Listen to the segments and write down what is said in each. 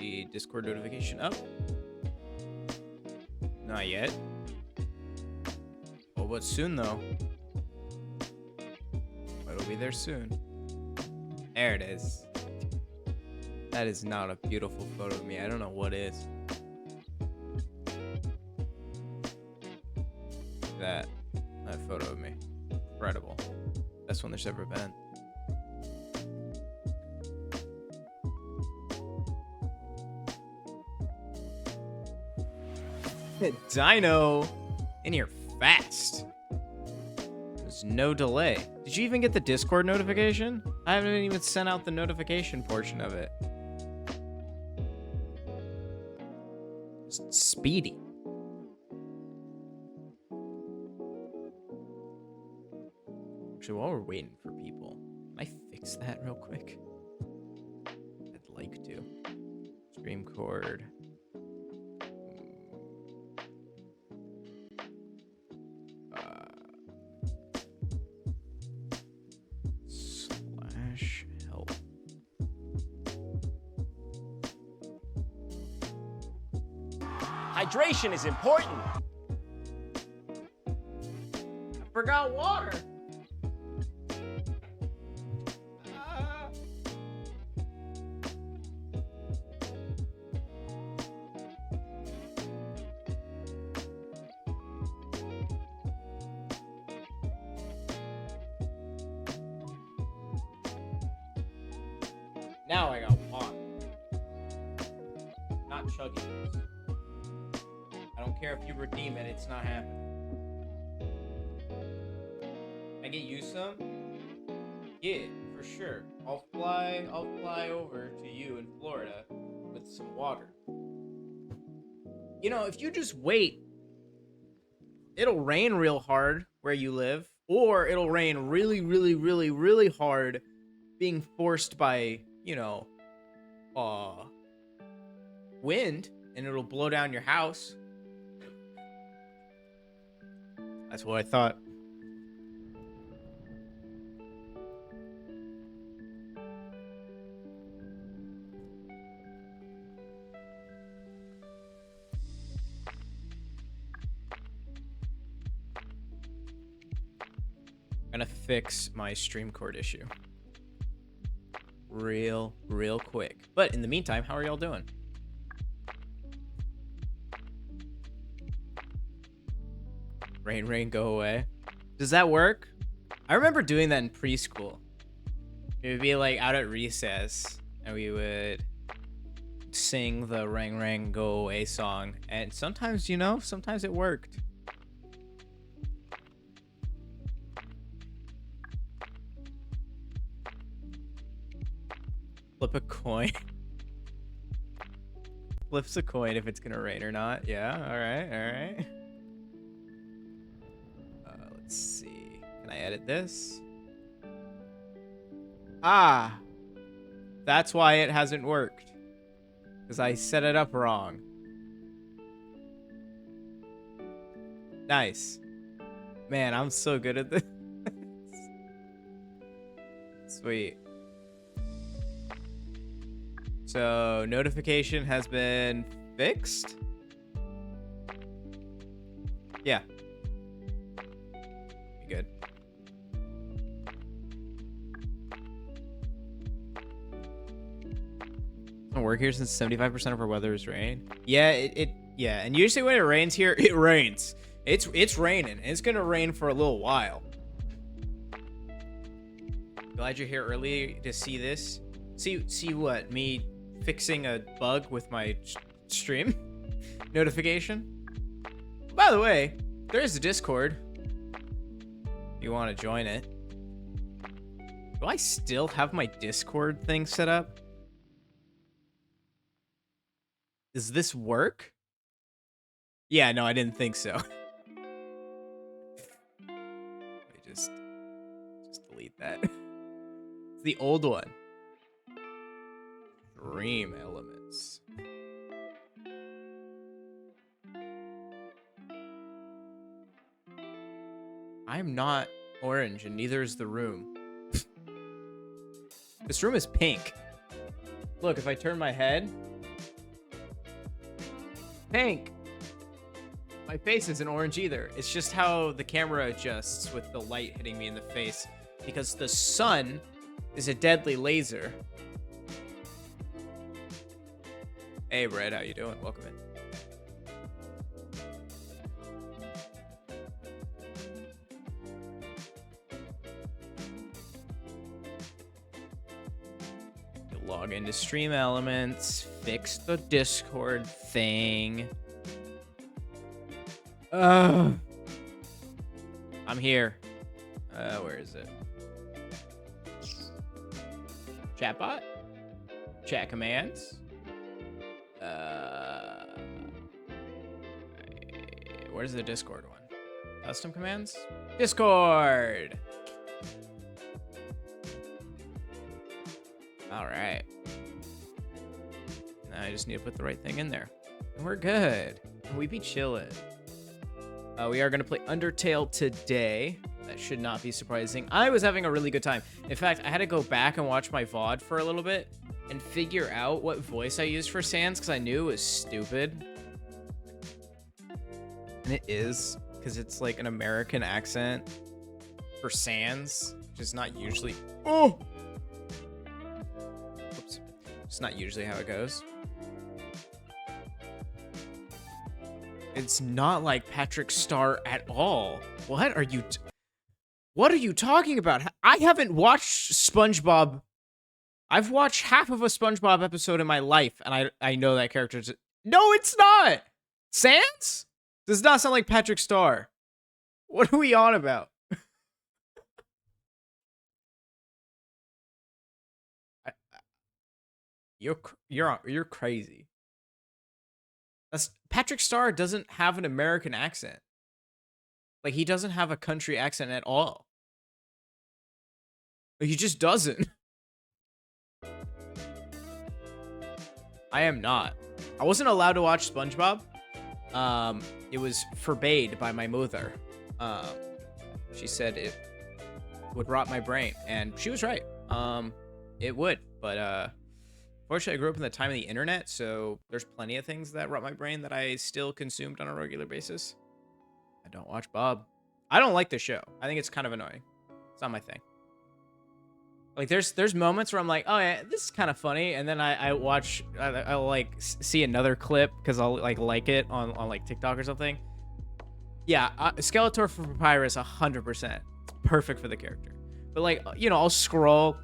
the Discord notification up? Not yet. Oh, but soon though. It'll be there soon. There it is. That is not a beautiful photo of me. I don't know what is. That photo of me. Incredible. Best one there's ever been. Dino in here fast. There's no delay. Did you even get the Discord notification? I haven't even sent out the notification portion of it. Just speedy. Actually, while we're waiting for people, can I fix that real quick? I'd like to. Stream cord. Help. Hydration is important. I forgot water. Now I got water. Not chugging this. I don't care if you redeem it, it's not happening. Can I get you some? Yeah, for sure. I'll fly over to you in Florida with some water. You know, if you just wait, it'll rain real hard where you live, or it'll rain really, really, really, really hard being forced by, you know, wind, and it'll blow down your house. That's what I thought. I'm gonna fix my stream cord issue real quick. But in the meantime, how are y'all doing? Rain, go away. Does that work? I remember doing that in preschool. It would be like out at recess, and we would sing the Rain, Go Away song. And sometimes, you know, sometimes it worked. Flip a coin. Flips a coin if it's gonna rain or not. Yeah, alright. Let's see. Can I edit this? Ah! That's why it hasn't worked. Because I set it up wrong. Nice. Man, I'm so good at this. Sweet. So, notification has been fixed? Yeah. Be good. Don't work here since 75% of our weather is rain. Yeah, yeah, and usually when it rains here, it rains. It's raining. It's gonna rain for a little while. Glad you're here early to see this. See what? Me fixing a bug with my stream notification. By the way, there is a Discord. If you want to join it. Do I still have my Discord thing set up? Does this work? Yeah, no, I didn't think so. Let me just delete that. It's the old one. Dream elements. I'm not orange, and neither is the room. This room is pink. Look, if I turn my head, pink. My face isn't orange either. It's just how the camera adjusts with the light hitting me in the face, because the sun is a deadly laser. Hey, Red, how you doing? Welcome in. You log into Stream Elements, fix the Discord thing. I'm here. Where is it? Chatbot? Chat commands? Where's the Discord one? Custom commands? Discord! Alright. Now I just need to put the right thing in there. And we're good. We be chillin'. We are going to play Undertale today. That should not be surprising. I was having a really good time. In fact, I had to go back and watch my VOD for a little bit and figure out what voice I used for Sans, because I knew it was stupid. And it is, because it's like an American accent for Sans, which is not usually... Oh! Oops. It's not usually how it goes. It's not like Patrick Star at all. What are you... What are you talking about? I haven't watched SpongeBob. I've watched half of a SpongeBob episode in my life, and I know that character's... No, it's not! Sans? Does not sound like Patrick Star. What are we on about? You're crazy. Patrick Star doesn't have an American accent. Like, he doesn't have a country accent at all. Like, he just doesn't. I am not. I wasn't allowed to watch SpongeBob. It was forbade by my mother. She said it would rot my brain, and she was right. It would, but fortunately, I grew up in the time of the internet, so there's plenty of things that rot my brain that I still consumed on a regular basis. I don't watch Bob. I don't like the show. I think it's kind of annoying. It's not my thing. Like, there's moments where I'm like, oh yeah, this is kind of funny, and then I'll like see another clip because I'll like it on like TikTok or something. Yeah, Skeletor for Papyrus 100%. It's perfect for the character. But like, you know, I'll scroll,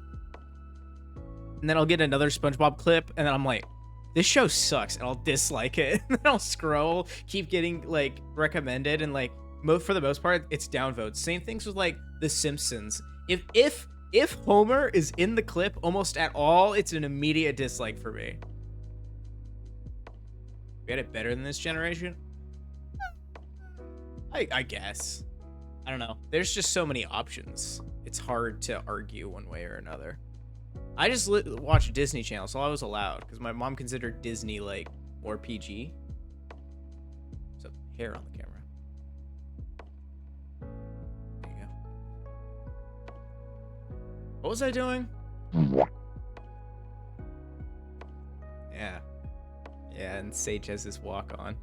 and then I'll get another SpongeBob clip, and then I'm like, this show sucks, and I'll dislike it. And then I'll scroll, keep getting like recommended, and like for the most part, it's downvotes. Same things with like The Simpsons. If Homer is in the clip almost at all, it's an immediate dislike for me. We had it better than this generation? I guess. I don't know. There's just so many options. It's hard to argue one way or another. I just watched Disney Channel, so I was allowed, because my mom considered Disney, like, more PG. So, hair on the camera. There you go. What was I doing? Yeah. Yeah, and Sage has this walk on.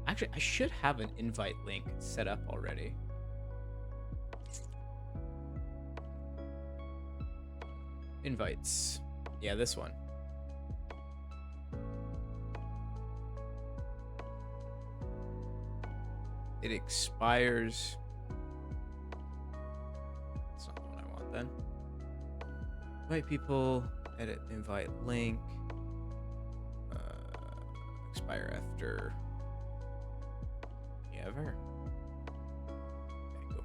Actually, I should have an invite link set up already. Invites. Yeah, this one. It expires. That's not the one I want then. Invite people. Edit invite link. Expire after. Ever. Okay, cool.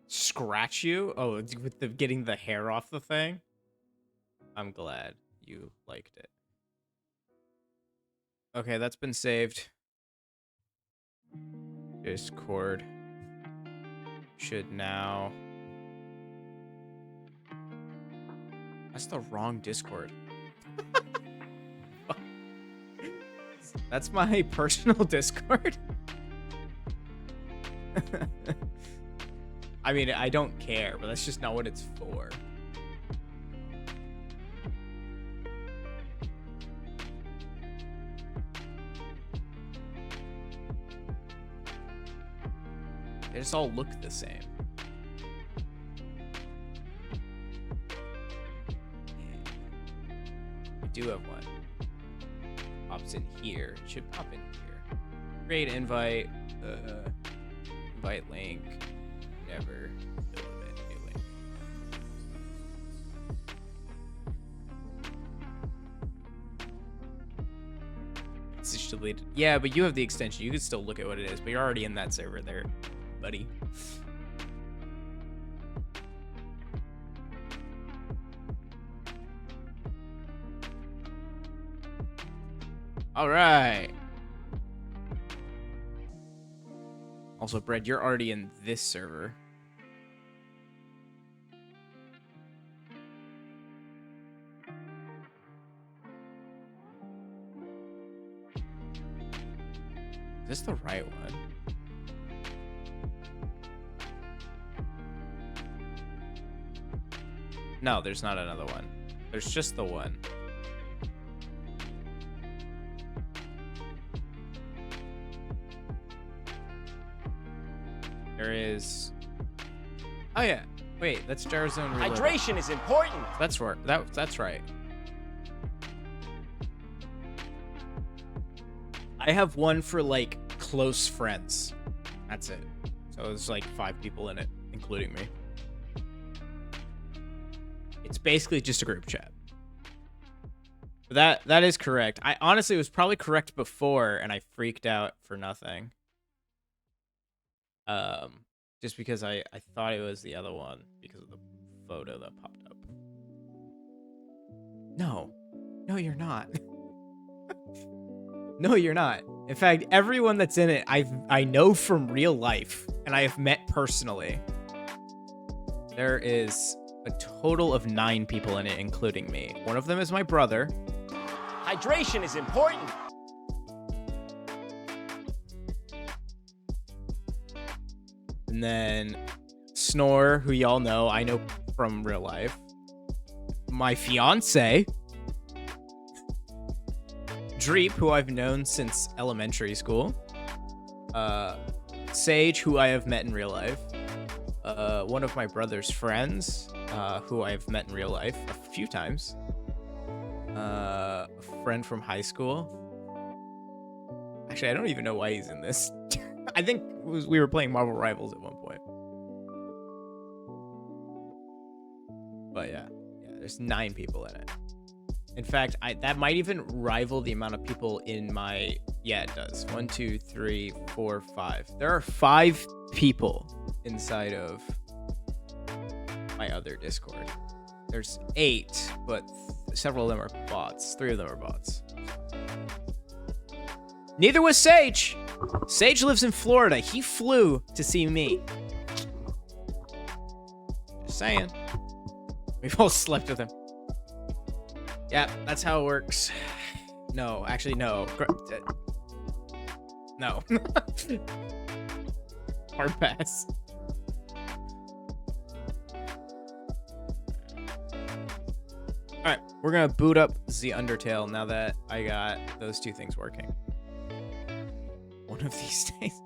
Scratch you? Oh, with the getting the hair off the thing? I'm glad you liked it. Okay, that's been saved. Discord should now... That's the wrong Discord. That's my personal Discord. I mean, I don't care, but that's just not what it's for. They just all look the same. I do have one. Pops in here. It should pop in here. Create invite. Invite link. Never. New link. It's just deleted. Yeah, but you have the extension. You can still look at what it is, but you're already in that server there, buddy. All right. Also, Brad, you're already in this server. Is this the right one? No, there's not another one. There's just the one. There is... Oh, yeah. Wait, that's Jarzone Reloaded. Hydration is important. That's right. That's right. I have one for, like, close friends. That's it. So there's, like, 5 people in it, including me. It's basically just a group chat. But that is correct. I honestly was probably correct before, and I freaked out for nothing. Just because I thought it was the other one because of the photo that popped up. No, you're not. No, you're not. In fact, everyone that's in it, I know from real life, and I have met personally. There is a total of 9 people in it, including me. One of them is my brother. Hydration is important. And then Snore, who y'all know, I know from real life. My fiance. Dreep, who I've known since elementary school. Sage, who I have met in real life. One of my brother's friends, who I have met in real life a few times. A friend from high school. Actually, I don't even know why he's in this. I think we were playing Marvel Rivals at one point. But yeah, there's 9 people in it. In fact, that might even rival the amount of people in my... Yeah, it does. 1, 2, 3, 4, 5. There are 5 people inside of my other Discord. There's 8, but several of them are bots. 3 of them are bots. Neither was Sage. Sage lives in Florida. He flew to see me. Just saying. We've all slept with him. Yeah, that's how it works. No, actually, no. No. Hard pass. Alright, we're gonna boot up the Undertale now that I got those 2 things working. One of these days.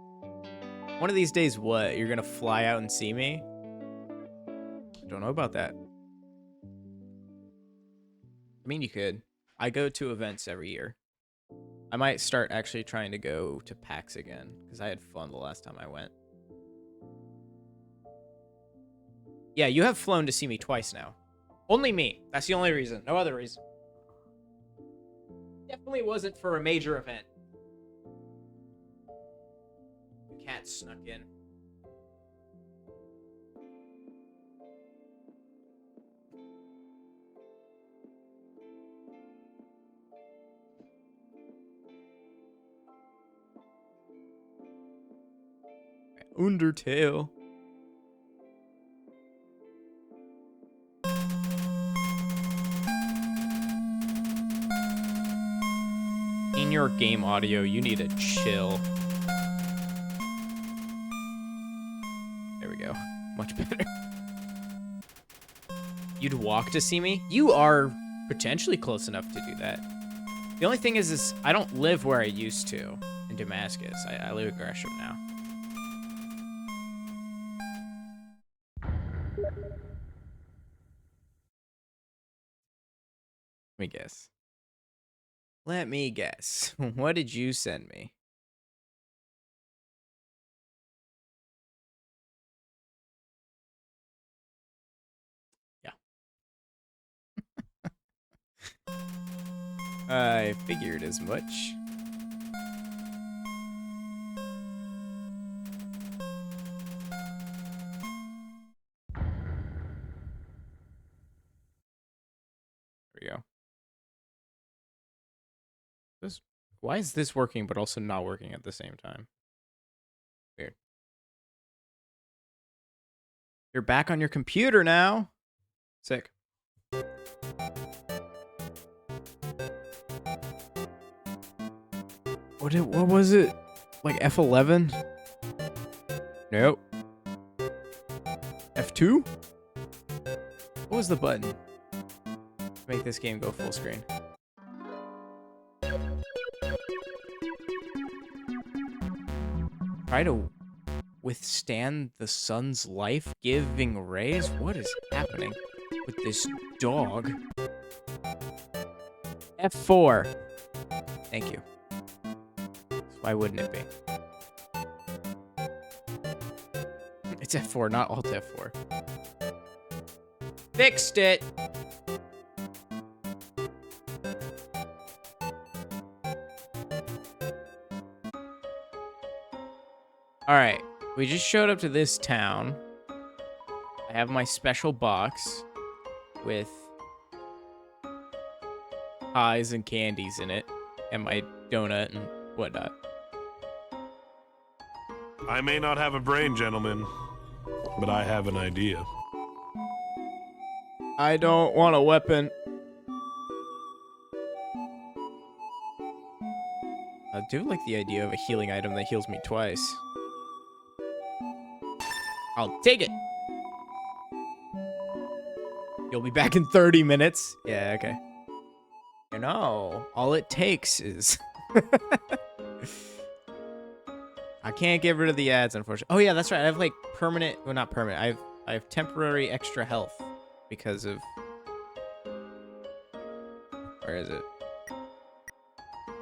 One of these days, what? You're gonna fly out and see me? Don't know about that. I mean, you could. I go to events every year. I might start actually trying to go to PAX again, because I had fun the last time I went. Yeah, you have flown to see me twice now. Only me. That's the only reason. No other reason. Definitely wasn't for a major event. The cat snuck in. Undertale. In your game audio, you need to chill. There we go. much better. You'd walk to see me? You are potentially close enough to do that. The only thing is I don't live where I used to in Damascus. I live in Gresham now. Let me guess. Let me guess. What did you send me? Yeah. I figured as much. There we go. Why is this working but also not working at the same time? Weird. You're back on your computer now. Sick. What was it? Like F11? Nope. F2? What was the button to make this game go full screen? Try to withstand the sun's life-giving rays? What is happening with this dog? F4. Thank you. Why wouldn't it be? It's F4, not Alt F4. Fixed it! Alright, we just showed up to this town. I have my special box with pies and candies in it, and my donut and whatnot. I may not have a brain, gentlemen, but I have an idea. I don't want a weapon. I do like the idea of a healing item that heals me twice. I'll take it. You'll be back in 30 minutes. Yeah, okay. You know, all it takes is... I can't get rid of the ads, unfortunately. Oh yeah, that's right. I have like permanent, well, not permanent. I have temporary extra health because of. Where is it?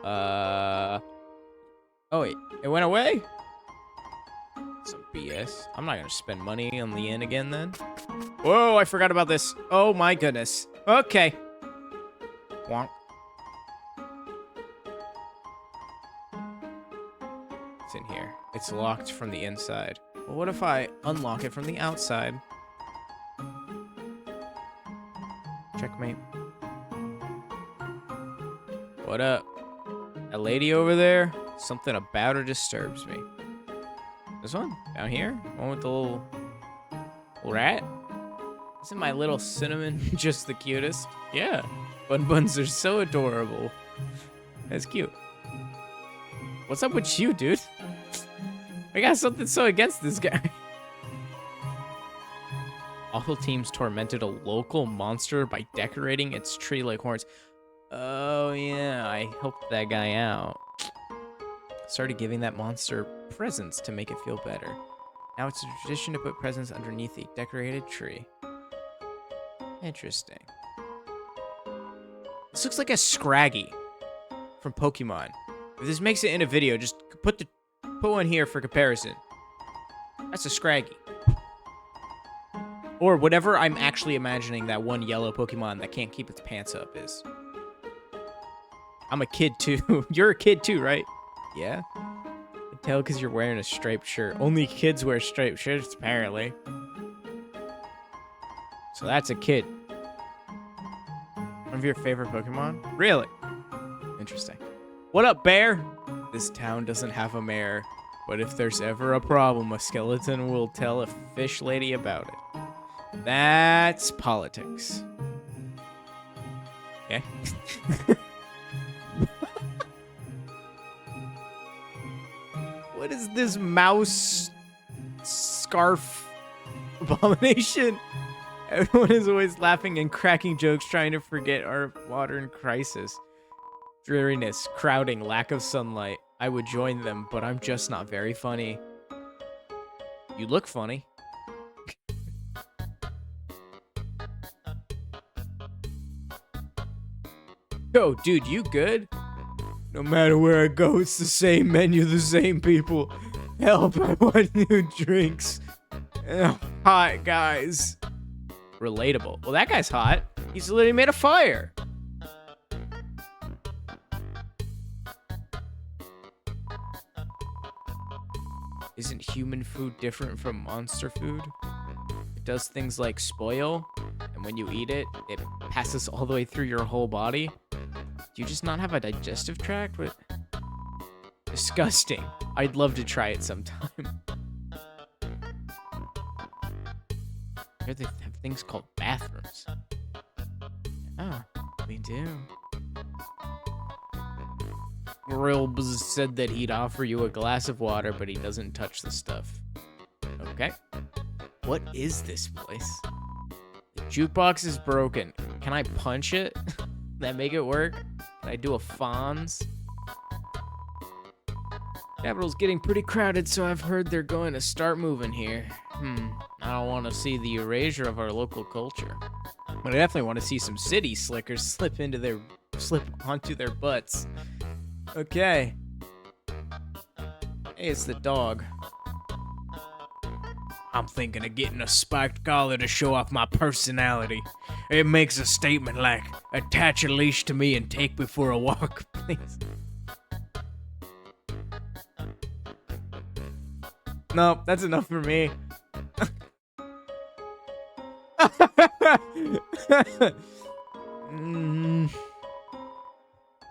Oh wait, it went away. Some BS. I'm not gonna spend money on the inn again then. Whoa, I forgot about this. Oh my goodness. Okay. Wonk. In here. It's locked from the inside. Well, what if I unlock it from the outside? Checkmate. What up? That lady over there? Something about her disturbs me. This one? Down here? One with the little rat? Isn't my little cinnamon just the cutest? Yeah. Buns are so adorable. That's cute. What's up with you, dude? I got something so against this guy. Awful teams tormented a local monster by decorating its tree like horns. Oh, yeah, I helped that guy out. Started giving that monster presents to make it feel better. Now it's a tradition to put presents underneath a decorated tree. Interesting. This looks like a Scraggy from Pokemon. If this makes it in a video, just put one here for comparison. That's a Scraggy. Or whatever I'm actually imagining that one yellow Pokemon that can't keep its pants up is. I'm a kid too. You're a kid too, right? Yeah? I can tell because you're wearing a striped shirt. Only kids wear striped shirts, apparently. So that's a kid. One of your favorite Pokemon? Really? Interesting. What up, bear? This town doesn't have a mayor, but if there's ever a problem, a skeleton will tell a fish lady about it. That's politics. Okay. What is this mouse scarf Abomination. Everyone is always laughing and cracking jokes, trying to forget our modern crisis. Dreariness, crowding, lack of sunlight. I would join them, but I'm just not very funny. You look funny. Yo, dude, you good? No matter where I go, it's the same menu, the same people. Help, I want new drinks. Hot guys. Relatable. Well, that guy's hot. He's literally made a fire. Isn't human food different from monster food? It does things like spoil, and when you eat it, it passes all the way through your whole body. Do you just not have a digestive tract? What? Disgusting. I'd love to try it sometime. Here they have things called bathrooms. Ah, we do. Grilbs said that he'd offer you a glass of water, but he doesn't touch the stuff. Okay. What is this place? The jukebox is broken. Can I punch it? That make it work? Can I do a Fonz? Capital's getting pretty crowded, so I've heard they're going to start moving here. I don't want to see the erasure of our local culture. But I definitely want to see some city slickers slip onto their butts. Okay. Hey, it's the dog. I'm thinking of getting a spiked collar to show off my personality. It makes a statement like, attach a leash to me and take me for a walk, please. No, that's enough for me.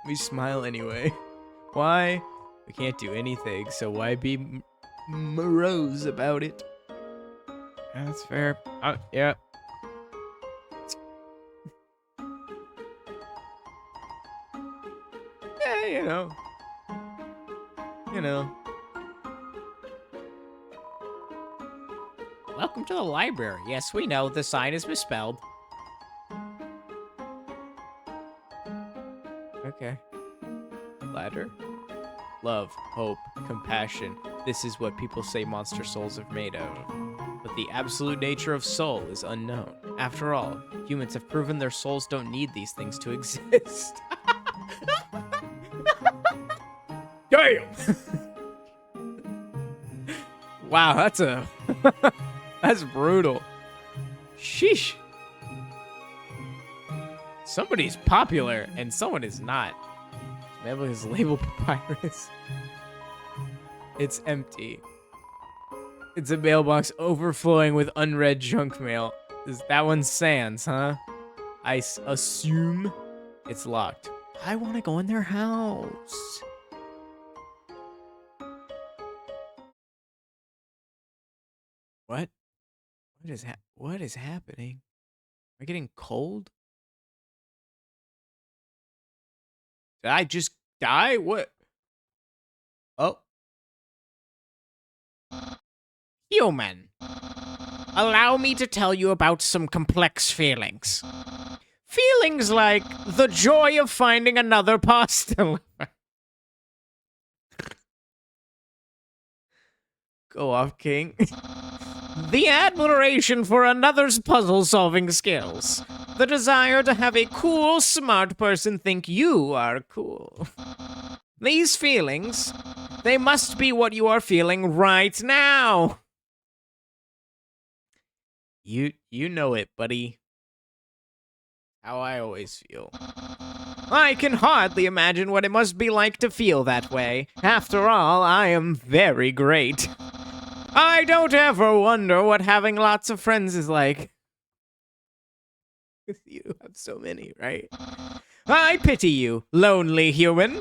We smile anyway. Why? We can't do anything, so why be morose about it? Yeah, that's fair. Yeah. Yeah, you know. Welcome to the library. Yes, we know the sign is misspelled. Okay. Ladder. Love, hope, compassion. This is what people say monster souls are made out of. But the absolute nature of soul is unknown. After all, humans have proven their souls don't need these things to exist. Damn! Wow, that's brutal. Sheesh. Somebody's popular and someone is not. Maybe his label papyrus. It's empty. It's a mailbox overflowing with unread junk mail. That one's Sans, huh? I assume it's locked. I want to go in their house. What? What is happening? Am I getting cold? Did I just die? What? Oh. Human. Allow me to tell you about some complex feelings. Feelings like the joy of finding another pasta lover. Go off, King. The admiration for another's puzzle-solving skills. The desire to have a cool, smart person think you are cool. These feelings, they must be what you are feeling right now. You know it, buddy. How I always feel. I can hardly imagine what it must be like to feel that way. After all, I am very great. I don't ever wonder what having lots of friends is like. You have so many, right? I pity you, lonely human.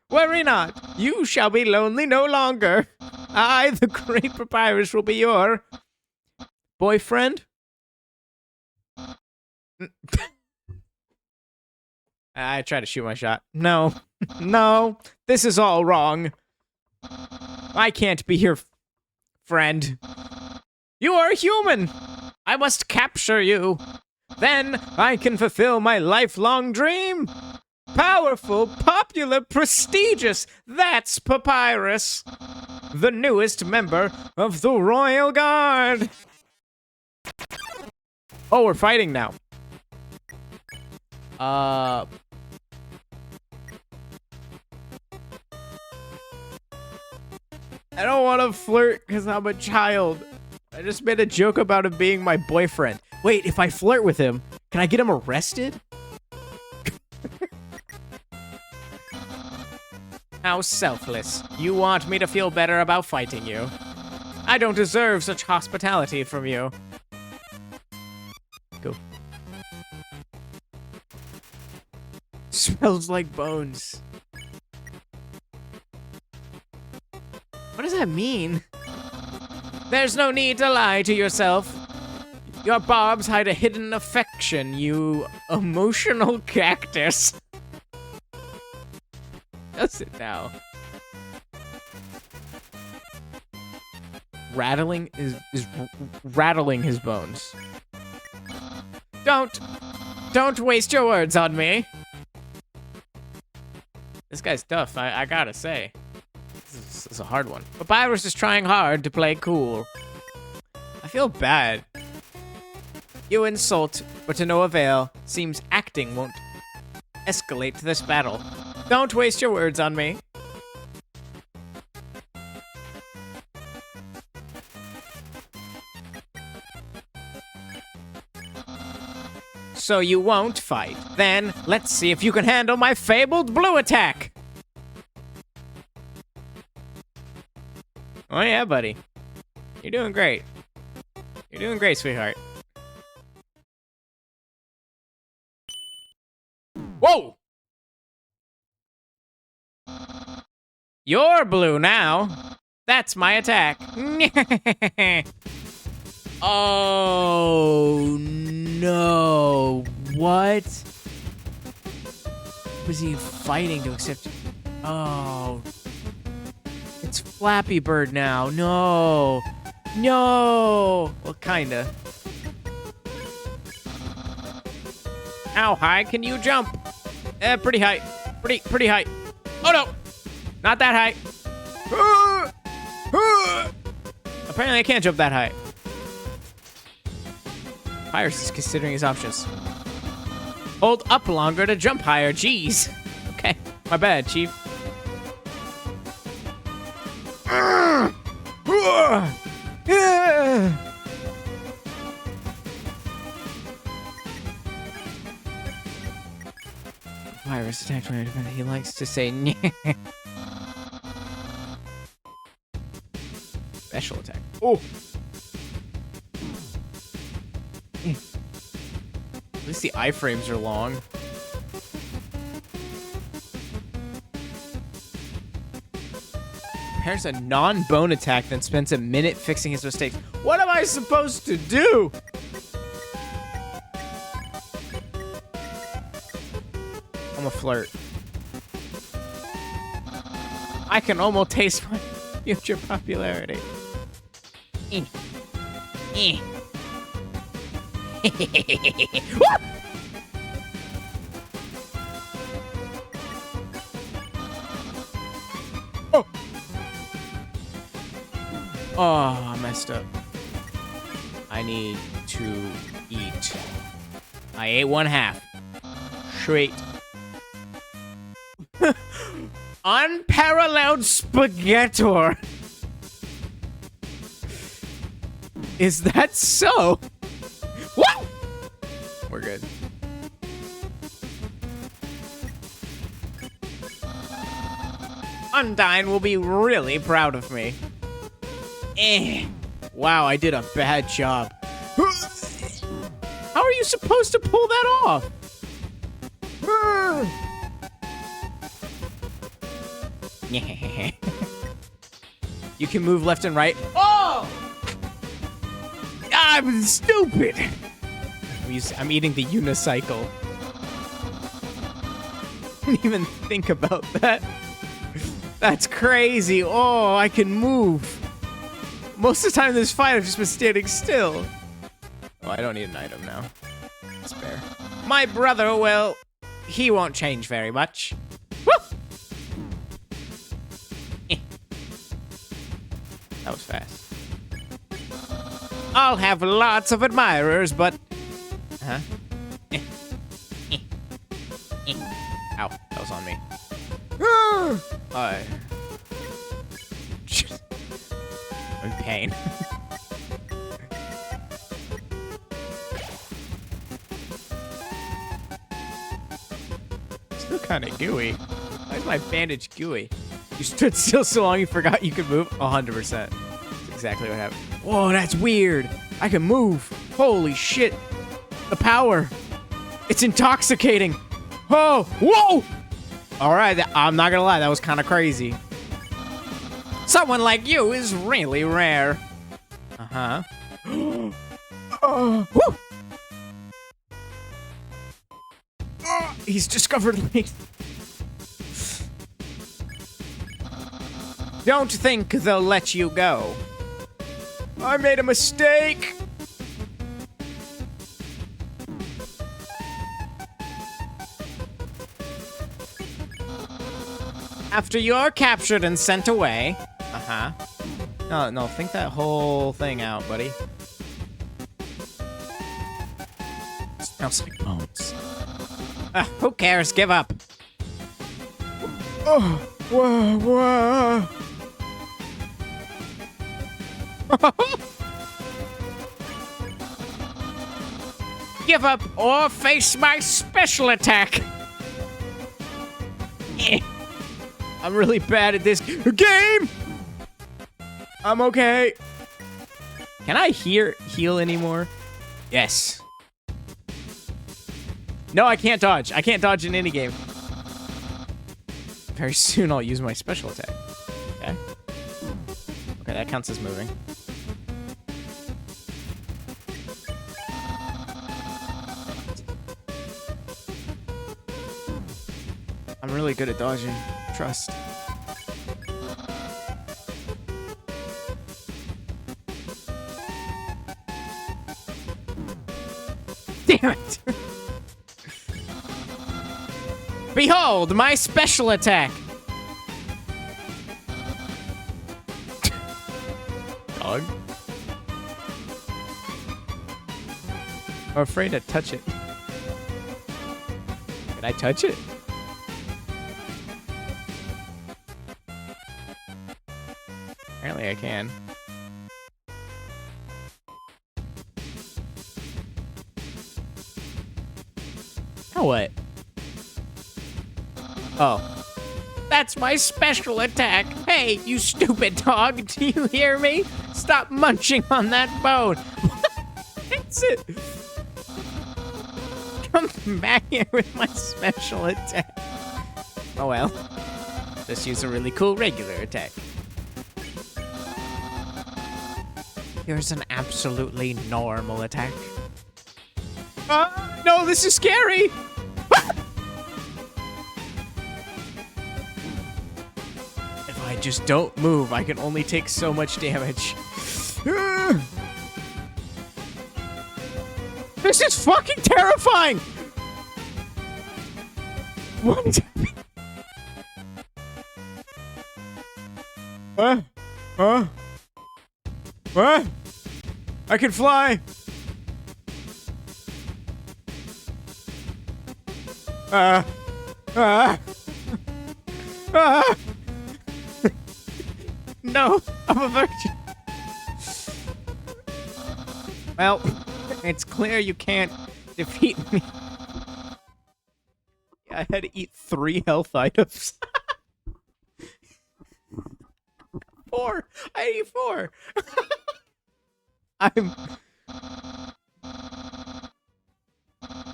Worry not, you shall be lonely no longer. I, the great papyrus, will be your boyfriend. I try to shoot my shot. No, no, this is all wrong. I can't be your friend. You are human. I must capture you. Then I can fulfill my lifelong dream. Powerful, popular, prestigious. That's Papyrus, the newest member of the Royal Guard. Oh, we're fighting now. I don't want to flirt because I'm a child. I just made a joke about him being my boyfriend. Wait, if I flirt with him, can I get him arrested? How selfless. You want me to feel better about fighting you. I don't deserve such hospitality from you. Go. Smells like bones. What does that mean? There's no need to lie to yourself. Your barbs hide a hidden affection, you emotional cactus. Does it now? Rattling is rattling his bones. Don't waste your words on me. This guy's tough, I gotta say. This is a hard one. Papyrus is trying hard to play cool. I feel bad. You insult, but to no avail. Seems acting won't escalate this battle. Don't waste your words on me. So you won't fight. Then, let's see if you can handle my fabled blue attack. Oh yeah, buddy. You're doing great. You're doing great, sweetheart. Whoa! You're blue now. That's my attack. Oh no. What? Was he fighting to accept? Oh. It's Flappy Bird now. No. No. Well, kinda. How high can you jump? Pretty high. Pretty high. Oh no. Not that high. Apparently I can't jump that high. Papyrus is considering his options. Hold up longer to jump higher. Jeez. Okay. My bad, Chief. Papyrus attacked when he likes to say special attack. Oh. At least the iframes are long. Prepares a non-bone attack, then spends a minute fixing his mistakes. What am I supposed to do? I'm a flirt. I can almost taste my future popularity. Oh. Oh, I messed up. I need to eat. I ate one half. Sweet. Unparalleled spaghettor. Is that so? What? We're good. Undyne will be really proud of me. Wow, I did a bad job. How are you supposed to pull that off? You can move left and right. Oh! I'm stupid. I'm eating the unicycle. Didn't even think about that. That's crazy. Oh, I can move. Most of the time in this fight, I've just been standing still. Oh, I don't need an item now. Spare. My brother, well, he won't change very much. Woo! That was fast. I'll have lots of admirers, but... Huh? Ow, that was on me. I'm in pain. Still kind of gooey. Why is my bandage gooey? You stood still so long you forgot you could move? 100%. That's exactly what happened. Whoa, that's weird. I can move. Holy shit. The power. It's intoxicating. Oh, whoa! All right, I'm not gonna lie, that was kind of crazy. Someone like you is really rare. Uh-huh. Woo! He's discovered me. Don't think they'll let you go. I made a mistake. After you're captured and sent away. Uh-huh. No, think that whole thing out, buddy. Smells like bones. Who cares? Give up. Oh, whoa, whoa. Give up or face my special attack. I'm really bad at this game. I'm okay. Can I heal anymore? Yes. No, I can't dodge. I can't dodge in any game. Very soon I'll use my special attack. Okay. Okay, that counts as moving. I'm really good at dodging. Trust. Damn it! Behold, my special attack! Dog? I'm afraid to touch it. Can I touch it? Apparently I can. Now what? Oh. That's my special attack. Hey, you stupid dog. Do you hear me? Stop munching on that bone. That's it. Come back here with my special attack. Oh well. Just use a really cool regular attack. Here's an absolutely normal attack. No, this is scary! If I just don't move, I can only take so much damage. This is fucking terrifying! What is happening? What? I can fly! No, I'm a virgin. Well, it's clear you can't defeat me. I had to eat 3 health items. 4. I ate 4.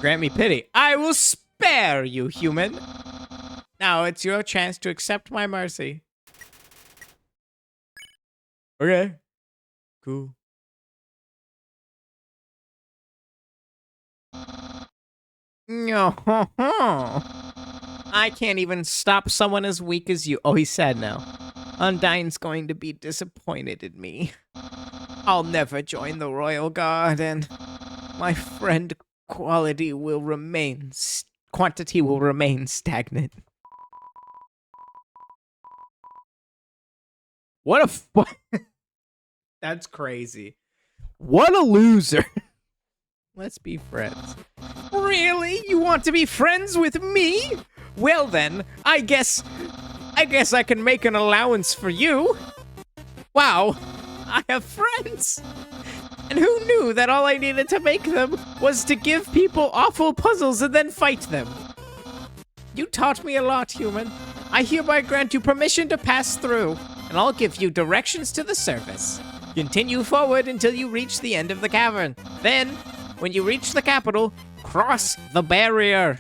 Grant me pity. I will spare you, human. Now it's your chance to accept my mercy. Okay. Cool. No. I can't even stop someone as weak as you. Oh, he's sad now. Undyne's going to be disappointed in me. I'll never join the royal guard, and my friend, quantity will remain stagnant. What a That's crazy. What a loser. Let's be friends. Really? You want to be friends with me? Well then, I guess I can make an allowance for you. Wow, I have friends. And who knew that all I needed to make them was to give people awful puzzles and then fight them? You taught me a lot, human. I hereby grant you permission to pass through, and I'll give you directions to the surface. Continue forward until you reach the end of the cavern. Then, when you reach the capital, cross the barrier.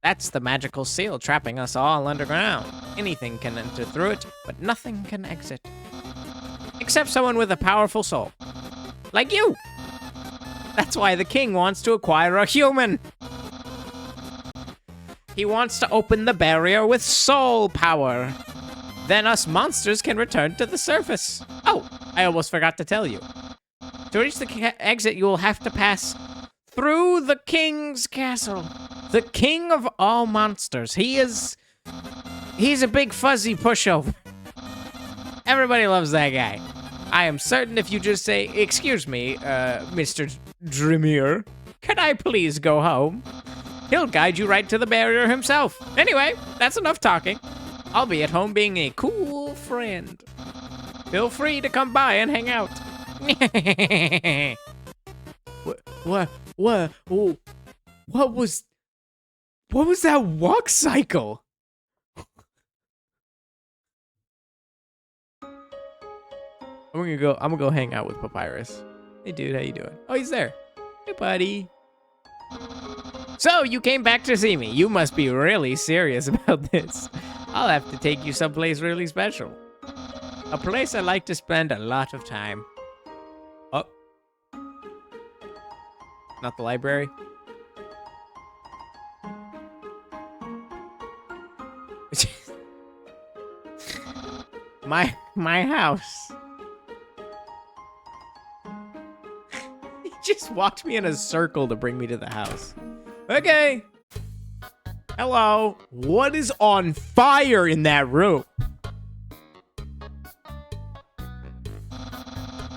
That's the magical seal trapping us all underground. Anything can enter through it, but nothing can exit. Except someone with a powerful soul. Like you! That's why the king wants to acquire a human. He wants to open the barrier with soul power. Then us monsters can return to the surface. Oh, I almost forgot to tell you. To reach the exit, you will have to pass through the king's castle. The king of all monsters. He's a big fuzzy pushover. Everybody loves that guy. I am certain if you just say, "Excuse me, Mr. Drimir, can I please go home?" He'll guide you right to the barrier himself. Anyway, that's enough talking. I'll be at home being a cool friend. Feel free to come by and hang out. What was that walk cycle? I'm gonna go hang out with Papyrus. Hey dude, how you doing? Oh, he's there. Hey buddy. So, you came back to see me. You must be really serious about this. I'll have to take you someplace really special. A place I like to spend a lot of time. Oh. Not the library? My house. He just walked me in a circle to bring me to the house. Okay. Hello. What is on fire in that room?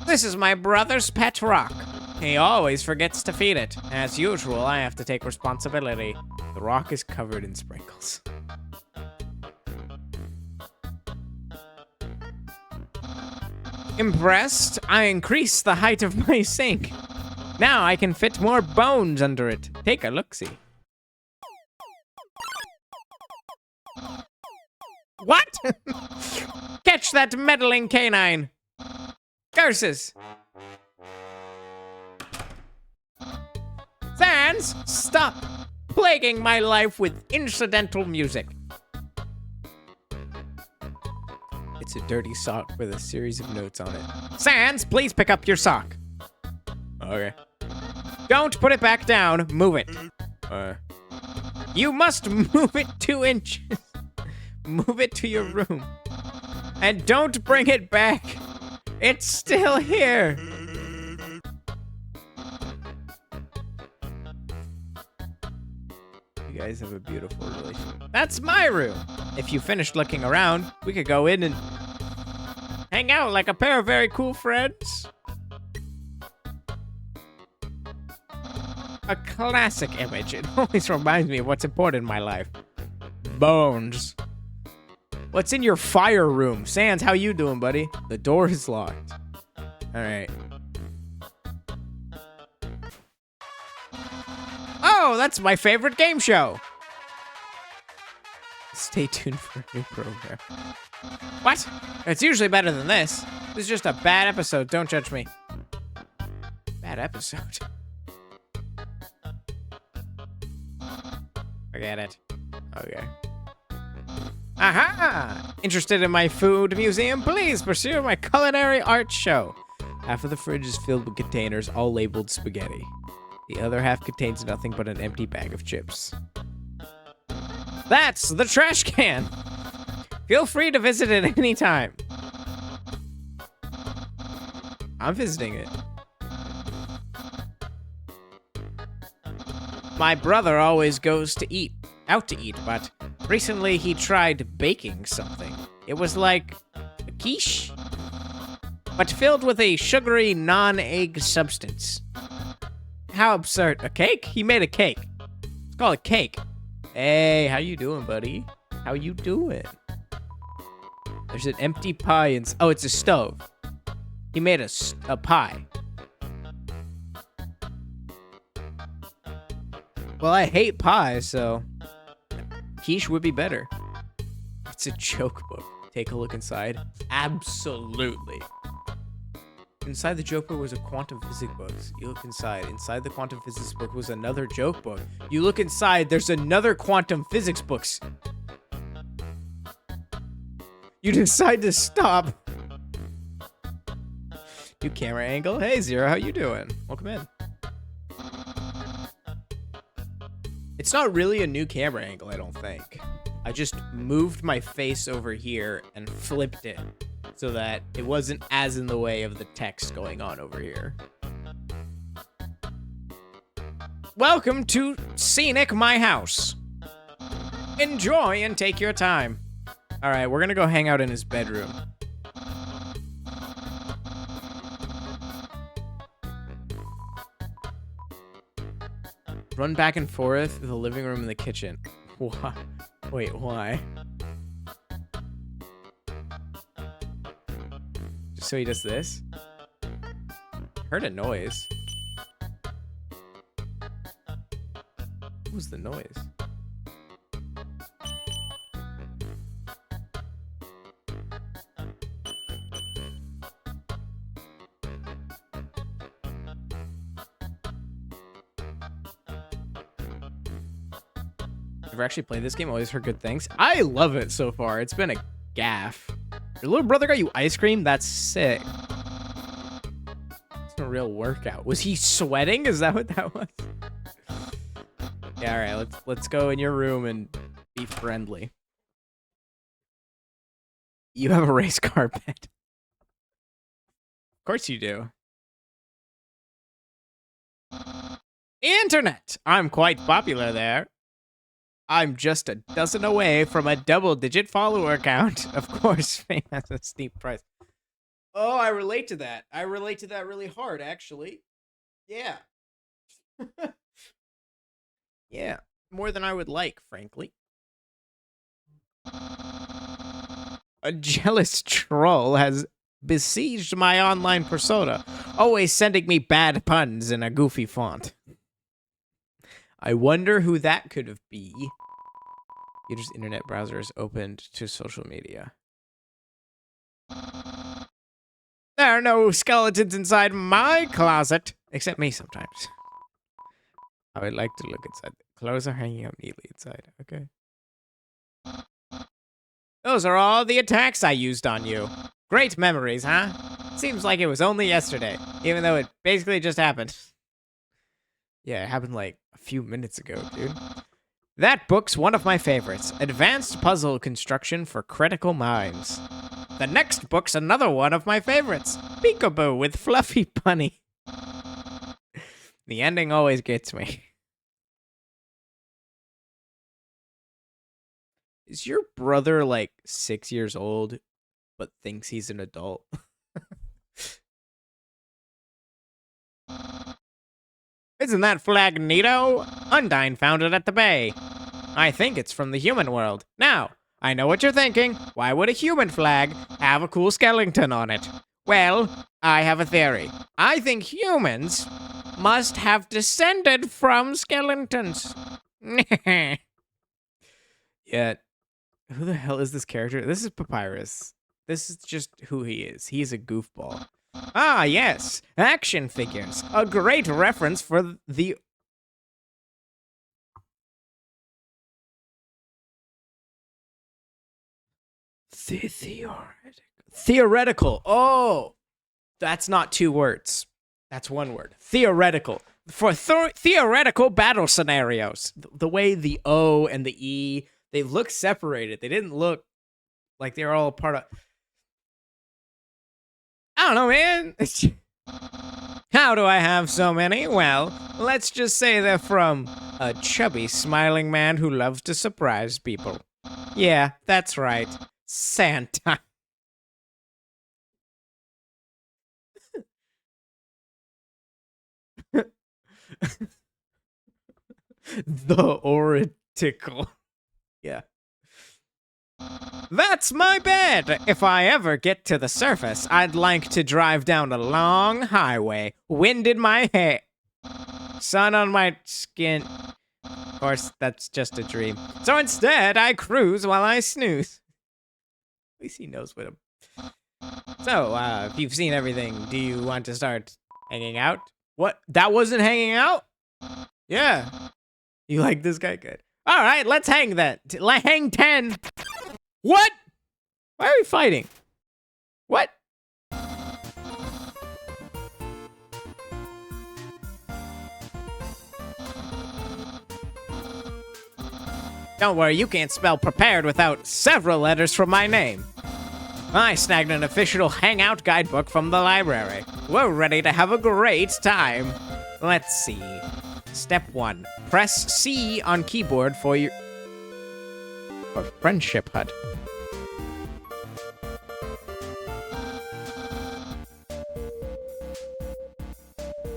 This is my brother's pet rock. He always forgets to feed it. As usual, I have to take responsibility. The rock is covered in sprinkles. Impressed? I increased the height of my sink. Now I can fit more bones under it. Take a look-see. What? Catch that meddling canine. Curses. Sans, stop plaguing my life with incidental music. It's a dirty sock with a series of notes on it. Sans, please pick up your sock. Okay. Don't put it back down. Move it. You must move it 2 inches. Move it to your room. And don't bring it back. It's still here. You guys have a beautiful relationship. That's my room. If you finished looking around, we could go in and hang out like a pair of very cool friends. A classic image. It always reminds me of what's important in my life. Bones. What's in your fire room? Sans, how you doing, buddy? The door is locked. Alright. Oh, that's my favorite game show. Stay tuned for a new program. What? It's usually better than this. This is just a bad episode. Don't judge me. Bad episode. Forget it. Okay. Aha! Interested in my food museum? Please pursue my culinary arts show. Half of the fridge is filled with containers, all labeled spaghetti. The other half contains nothing but an empty bag of chips. That's the trash can! Feel free to visit it anytime. I'm visiting it. My brother always goes out to eat, but recently he tried baking something. It was like a quiche, but filled with a sugary non-egg substance. How absurd. A cake? He made a cake. Let's call it cake. Hey, how you doing, buddy? How you doing? There's an empty pie oh, it's a stove. He made a pie. Well, I hate pie, so quiche would be better. It's a joke book. Take a look inside. Absolutely. Inside the joke book was a quantum physics book. You look inside. Inside the quantum physics book was another joke book. You look inside, there's another quantum physics books. You decide to stop. New camera angle. Hey, Zero, how you doing? Welcome in. It's not really a new camera angle, I don't think. I just moved my face over here and flipped it so that it wasn't as in the way of the text going on over here. Welcome to Scenic My House. Enjoy and take your time. All right, we're gonna go hang out in his bedroom. Run back and forth to the living room and the kitchen. Why? Wait, why? Just so he does this? Heard a noise. What was the noise? Ever actually played this game? Always heard good things. I love it so far. It's been a gaff. Your little brother got you ice cream? That's sick. It's a real workout. Was he sweating? Is that what that was? Yeah, all right. Let's go in your room and be friendly. You have a race car pet. Of course you do. Internet. I'm quite popular there. I'm just a dozen away from a double-digit follower count. Of course, fame has a steep price. Oh, I relate to that. I relate to that really hard, actually. Yeah. Yeah. More than I would like, frankly. A jealous troll has besieged my online persona, always sending me bad puns in a goofy font. I wonder who that could have been. User's internet browser is opened to social media. There are no skeletons inside my closet, except me sometimes. I would like to look inside. The clothes are hanging up neatly inside. Okay. Those are all the attacks I used on you. Great memories, huh? Seems like it was only yesterday, even though it basically just happened. Yeah, it happened like a few minutes ago, dude. That book's one of my favorites. Advanced Puzzle Construction for Critical Minds. The next book's another one of my favorites. Peekaboo with Fluffy Bunny. The ending always gets me. Is your brother like 6 years old, but thinks he's an adult? Isn't that flag neato? Undyne found it at the bay. I think it's from the human world. Now, I know what you're thinking. Why would a human flag have a cool skeleton on it? Well, I have a theory. I think humans must have descended from skeletons. Yeah. Who the hell is this character? This is Papyrus. This is just who he is. He's a goofball. Ah, yes. Action figures. A great reference for the... Theoretical. Oh! That's not 2 words. That's 1 word. Theoretical. For theoretical battle scenarios. The way the O and the E, they look separated. They didn't look like they were all part of... I don't know, man. How do I have so many? Well, let's just say they're from a chubby, smiling man who loves to surprise people. Yeah, that's right. Santa. The oraticle. Yeah. That's my bed! If I ever get to the surface, I'd like to drive down a long highway, wind in my hair, sun on my skin. Of course, that's just a dream. So instead, I cruise while I snooze. At least he knows what I'm... So, if you've seen everything, do you want to start hanging out? What? That wasn't hanging out? Yeah. You like this guy? Good. All right, let's hang then. Hang 10. What? Why are we fighting? What? Don't worry, you can't spell prepared without several letters from my name. I snagged an official hangout guidebook from the library. We're ready to have a great time. Let's see. Step 1. Press C on keyboard for your... for friendship hut.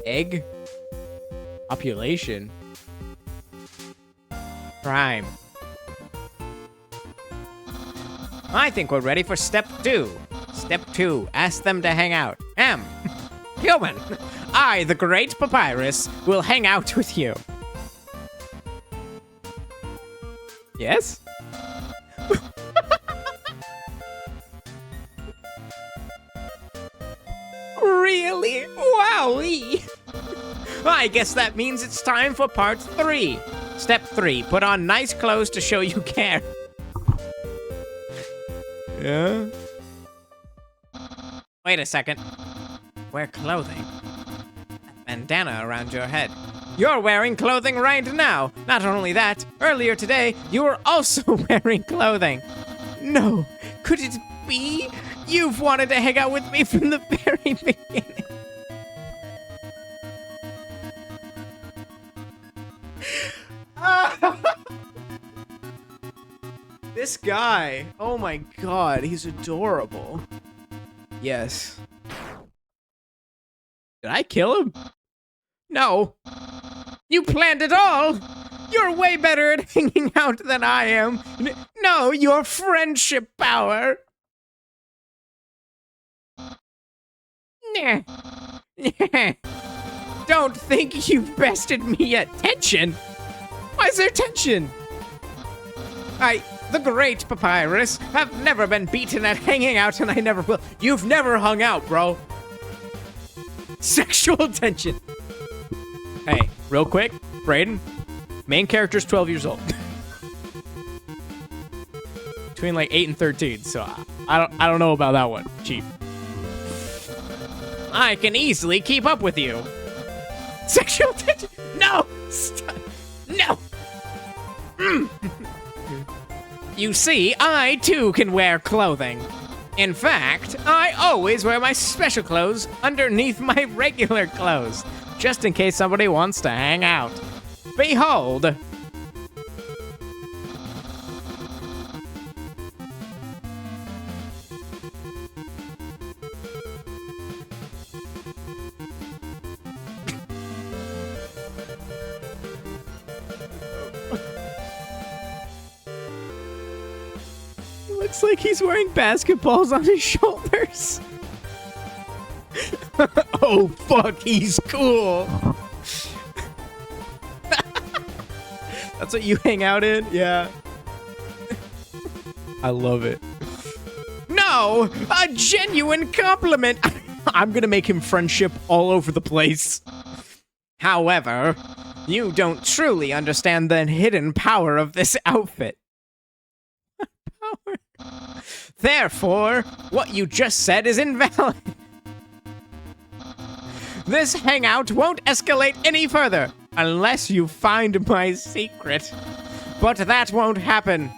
Egg? Population? Crime. I think we're ready for step 2. Step 2. Ask them to hang out. Human. I, the great Papyrus, will hang out with you. Yes? Really? Wowee! I guess that means it's time for part 3. Step 3. Put on nice clothes to show you care. Yeah? Wait a second. Wear clothing. A bandana around your head. You're wearing clothing right now. Not only that, earlier today, you were also wearing clothing. No, could it be? You've wanted to hang out with me from the very beginning. This guy, oh my god, he's adorable. Yes. Did I kill him? No. You planned it all! You're way better at hanging out than I am. No, your friendship power. Don't think you've bested me yet. Tension? Why is there tension? The great Papyrus, have never been beaten at hanging out, and I never will. You've never hung out, bro. Sexual tension. Hey, real quick, Brayden, main character's 12 years old. Between like 8 and 13, so I don't know about that one, Chief. I can easily keep up with you. Sexual tension? No! Stop. No! You see, I too can wear clothing. In fact, I always wear my special clothes underneath my regular clothes, just in case somebody wants to hang out. Behold! Looks like he's wearing basketballs on his shoulders. Oh, fuck, he's cool. That's what you hang out in? Yeah. I love it. No, a genuine compliment. I'm gonna make him friendship all over the place. However, you don't truly understand the hidden power of this outfit. Power. Therefore, what you just said is invalid. This hangout won't escalate any further unless you find my secret. But that won't happen.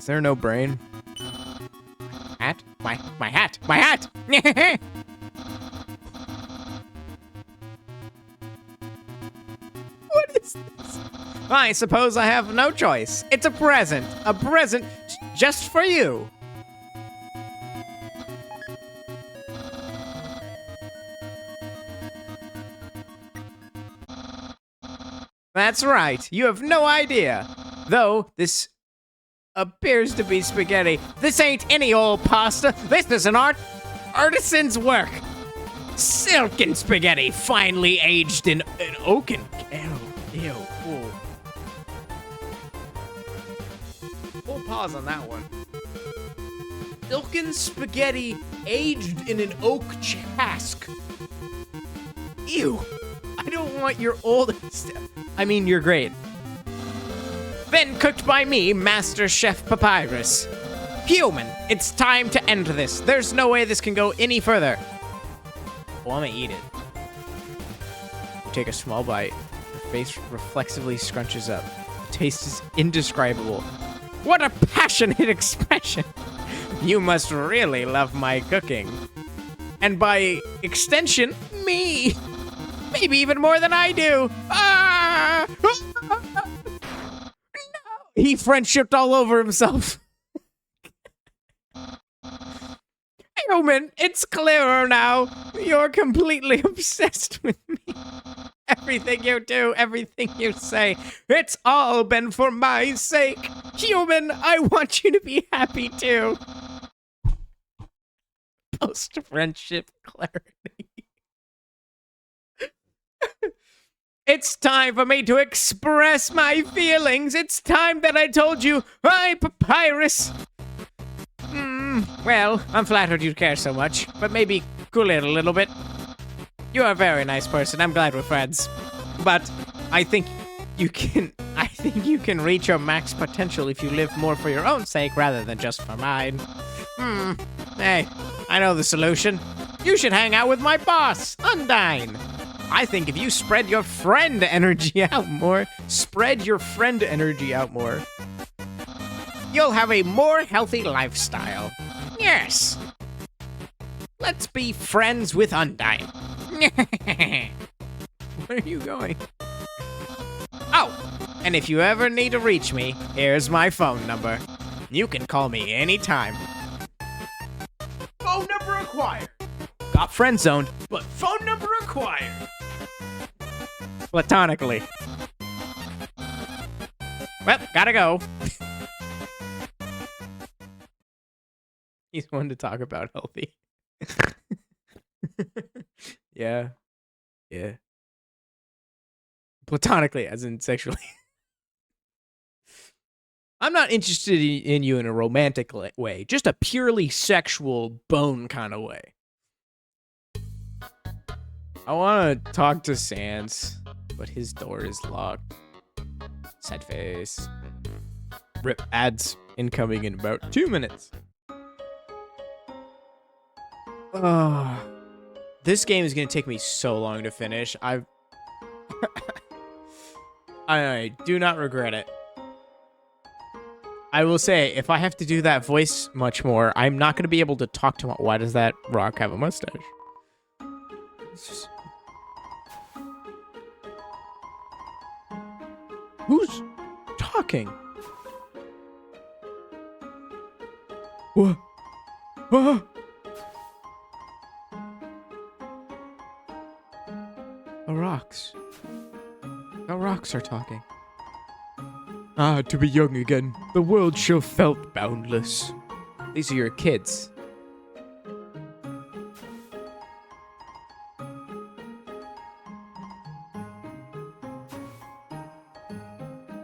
Is there no brain? Hat? My hat! My hat! What is this? I suppose I have no choice. It's a present. A present just for you. That's right. You have no idea. Though this appears to be spaghetti. This ain't any old pasta. This is an artisan's work. Silken spaghetti, finely aged in an oaken. Ew. Ooh. Full pause on that one. Silken spaghetti aged in an oak cask. Ew. I don't want your old stuff. I mean, you're great. Then cooked by me, Master Chef Papyrus. Human, it's time to end this. There's no way this can go any further. Well, I'm gonna eat it. You take a small bite. Your face reflexively scrunches up. The taste is indescribable. What a passionate expression. You must really love my cooking. And by extension, me. Maybe even more than I do. Ah! No! He friendshipped all over himself. Human, it's clearer now. You're completely obsessed with me. Everything you do, everything you say, it's all been for my sake. Human, I want you to be happy too. Post-friendship clarity. It's time for me to express my feelings. It's time that I told you, I, Papyrus. Well, I'm flattered you care so much, but maybe cool it a little bit. You're a very nice person. I'm glad we're friends. But I think you can reach your max potential if you live more for your own sake rather than just for mine. Hey, I know the solution. You should hang out with my boss, Undyne. I think if you spread your friend energy out more, you'll have a more healthy lifestyle. Yes. Let's be friends with Undyne. Where are you going? Oh, and if you ever need to reach me, here's my phone number. You can call me anytime. Phone number acquired. Got friend zoned, but phone number acquired. Platonically. Well, gotta go. He's one to talk about healthy. Yeah. Platonically, as in sexually. I'm not interested in you in a romantic way, just a purely sexual bone kind of way. I want to talk to Sans, but his door is locked. Sad face. Rip ads incoming in about 2 minutes. This game is going to take me so long to finish. I do not regret it. I will say, if I have to do that voice much more, I'm not going to be able to talk to him. Why does that rock have a mustache? Who's talking? What? The rocks. The rocks are talking. Ah, to be young again. The world sure felt boundless. These are your kids.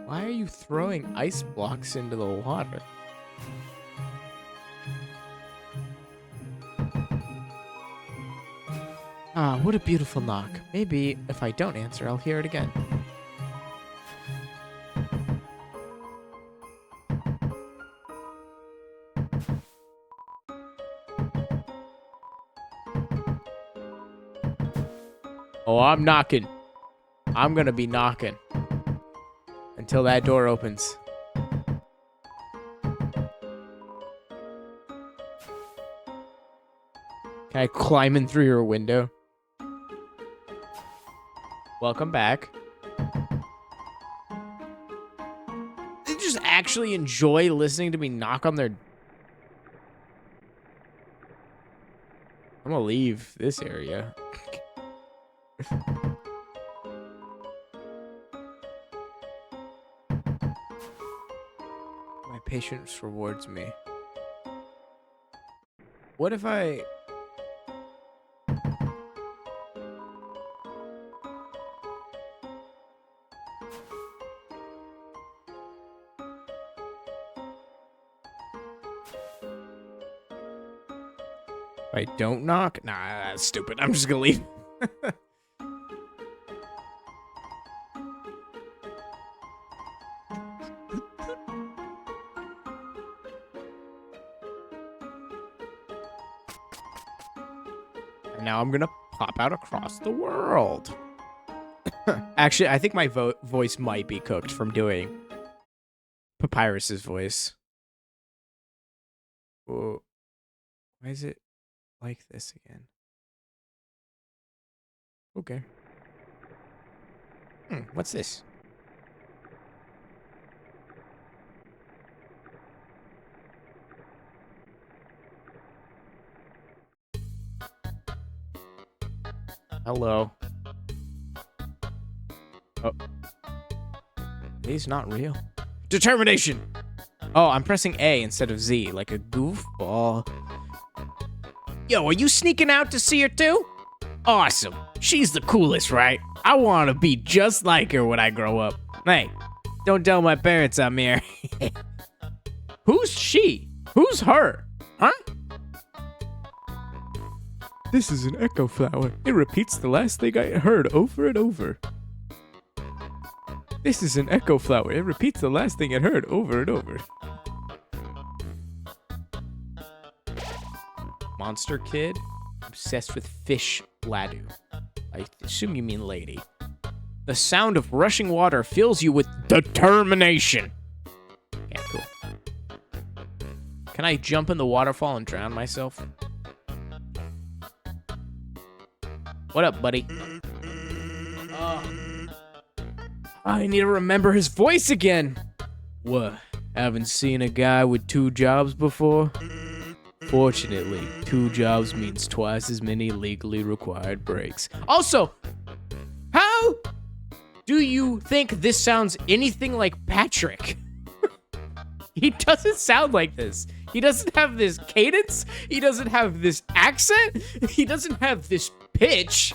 Why are you throwing ice blocks into the water? Ah, what a beautiful knock. Maybe if I don't answer, I'll hear it again. Oh, I'm knocking. I'm gonna be knocking until that door opens. Can I climb in through your window? Welcome back. They just actually enjoy listening to me knock on their... I'm gonna leave this area. My patience rewards me. What if I... If I don't knock? Nah, that's stupid. I'm just gonna leave. And now I'm gonna pop out across the world. Actually, I think my voice might be cooked from doing Papyrus's voice. Whoa. Why is it like this again? Okay. What's this? Hello. Oh. He's not real. Determination! Oh, I'm pressing A instead of Z, like a goofball. Yo, are you sneaking out to see her too? Awesome. She's the coolest, right? I want to be just like her when I grow up. Hey, don't tell my parents I'm here. Who's she? Who's her? Huh? This is an echo flower. It repeats the last thing I heard over and over. This is an echo flower. It repeats the last thing I heard over and over. Monster kid? Obsessed with fish ladu. I assume you mean lady. The sound of rushing water fills you with determination. Yeah, cool. Can I jump in the waterfall and drown myself? What up, buddy? I need to remember his voice again. What? Haven't seen a guy with 2 jobs before? Fortunately, 2 jobs means twice as many legally required breaks. Also, how do you think this sounds anything like Patrick? He doesn't sound like this. He doesn't have this cadence. He doesn't have this accent. He doesn't have this pitch.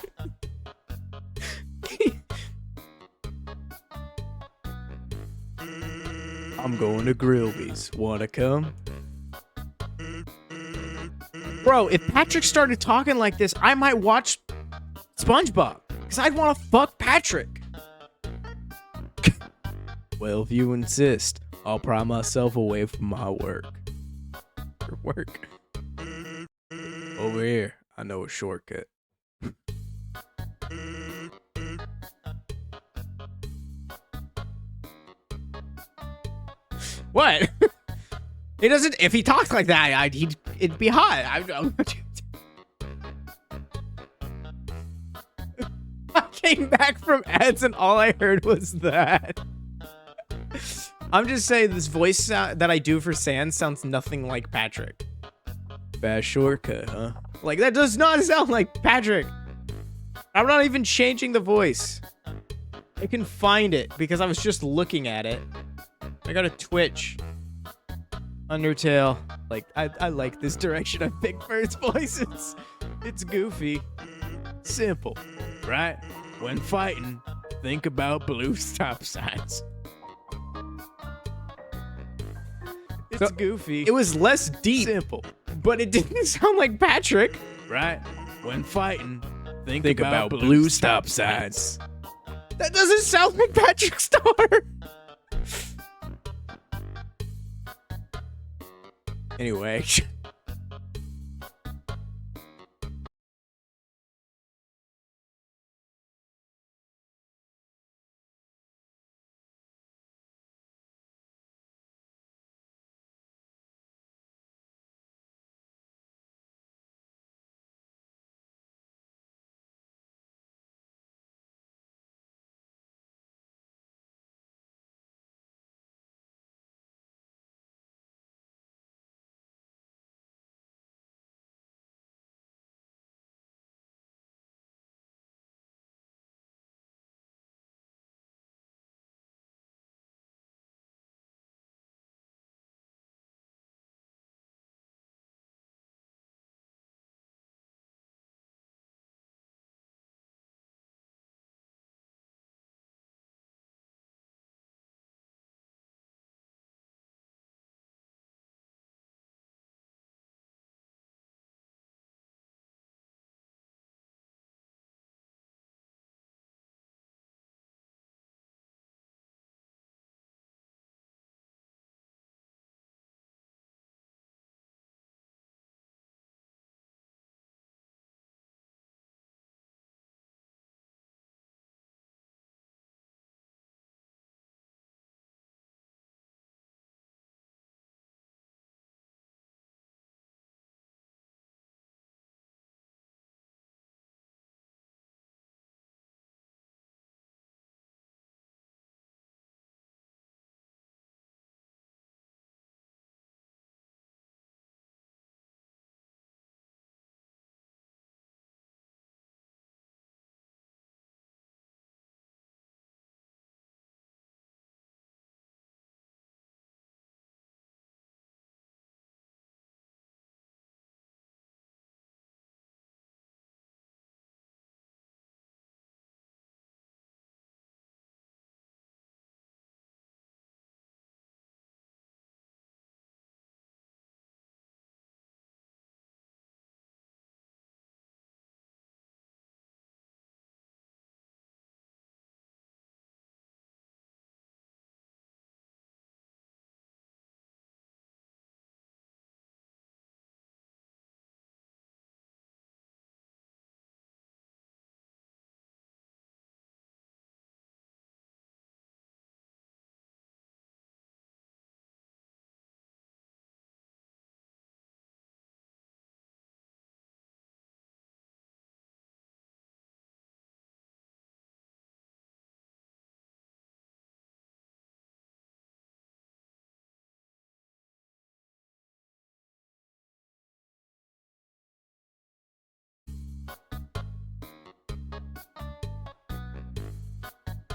I'm going to Grillby's. Wanna come? Bro, if Patrick started talking like this, I might watch SpongeBob. Because I'd want to fuck Patrick. Well, if you insist, I'll pry myself away from my work. Your work? Over here. I know a shortcut. What? He doesn't. If he talks like that, it'd be hot. I came back from ads and all I heard was that. I'm just saying this voice that I do for Sans sounds nothing like Patrick. Fast shortcut, huh? Like that does not sound like Patrick. I'm not even changing the voice. I can find it because I was just looking at it. I got a Twitch. Undertale. Like, I like this direction I picked for its voices. It's goofy. Simple, right? When fighting, think about blue stop signs. It's goofy. It was less deep. Simple. But it didn't sound like Patrick. Right? When fighting, think about blue stop signs. That doesn't sound like Patrick Star. Anyway.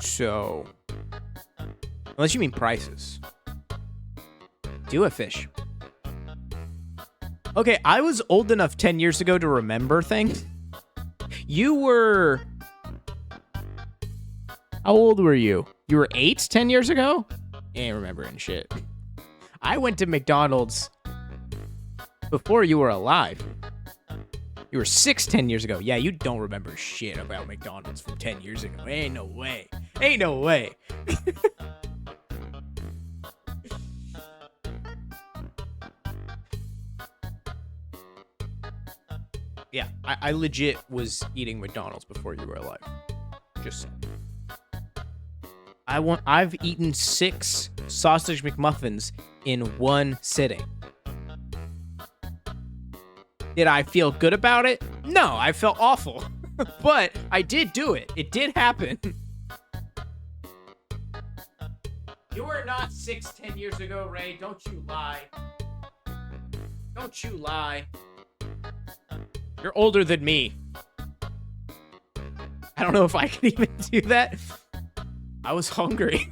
So, unless you mean prices. Do you have fish? Okay, I was old enough 10 years ago to remember things. You were... How old were you? You were 8 10 years ago? You ain't remembering shit. I went to McDonald's before you were alive. You were 6 10 years ago. Yeah, you don't remember shit about McDonald's from 10 years ago. Ain't no way. Ain't no way. Yeah, I legit was eating McDonald's before you were alive. Just saying. I've eaten 6 sausage McMuffins in one sitting. Did I feel good about it? No, I felt awful. But I did do it. It did happen. You were not 6 10 years ago, Ray. Don't you lie. Don't you lie. You're older than me. I don't know if I can even do that. I was hungry.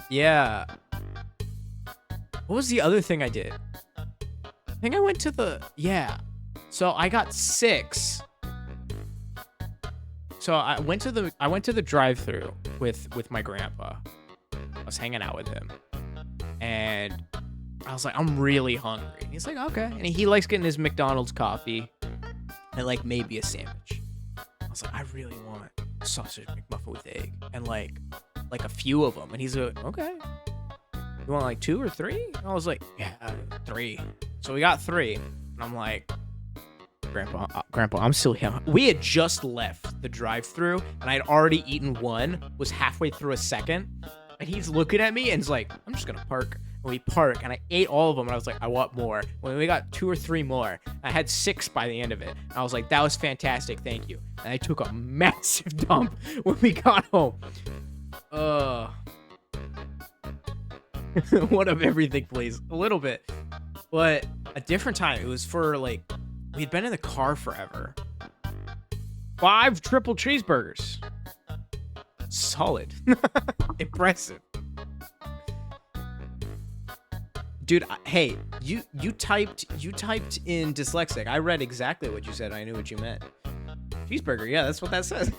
Yeah. What was the other thing I did? I think I went to the... Yeah. So I got 6. So I went to the drive-thru with my grandpa. I was hanging out with him. And I was like, I'm really hungry. And he's like, okay. And he likes getting his McDonald's coffee and like maybe a sandwich. I was like, I really want a sausage McMuffin with egg and like a few of them. And he's like, okay. You want like 2 or 3? And I was like, yeah, 3. So we got 3. And I'm like, Grandpa, I'm still here. We had just left the drive-thru and I'd already eaten 1, was halfway through a second. And he's looking at me and he's like, I'm just going to park. And we park and I ate all of them and I was like, I want more. When we got 2 or 3 more, I had 6 by the end of it. And I was like, that was fantastic. Thank you. And I took a massive dump when we got home. One of everything, please. A little bit. But a different time. It was for like, we'd been in the car forever. 5 triple cheeseburgers. Solid. Impressive. Dude, hey, you typed in dyslexic. I read exactly what you said. I knew what you meant. Cheeseburger, yeah, that's what that says.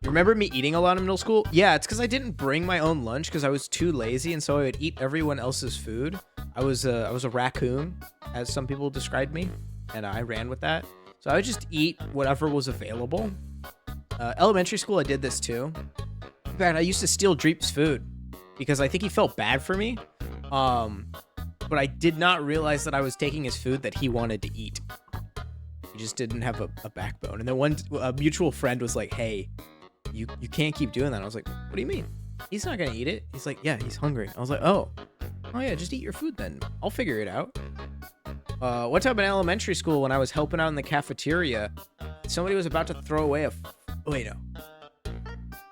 You remember me eating a lot in middle school? Yeah, it's because I didn't bring my own lunch because I was too lazy, and so I would eat everyone else's food. I was a raccoon, as some people described me, and I ran with that. So I would just eat whatever was available. Elementary school, I did this too. In fact, I used to steal Dreep's food because I think he felt bad for me. But I did not realize that I was taking his food that he wanted to eat. He just didn't have a backbone. And then a mutual friend was like, hey, you can't keep doing that. I was like, what do you mean? He's not going to eat it. He's like, yeah, he's hungry. I was like, oh yeah, just eat your food then. I'll figure it out. One time in elementary school when I was helping out in the cafeteria, somebody was about to throw away wait, no.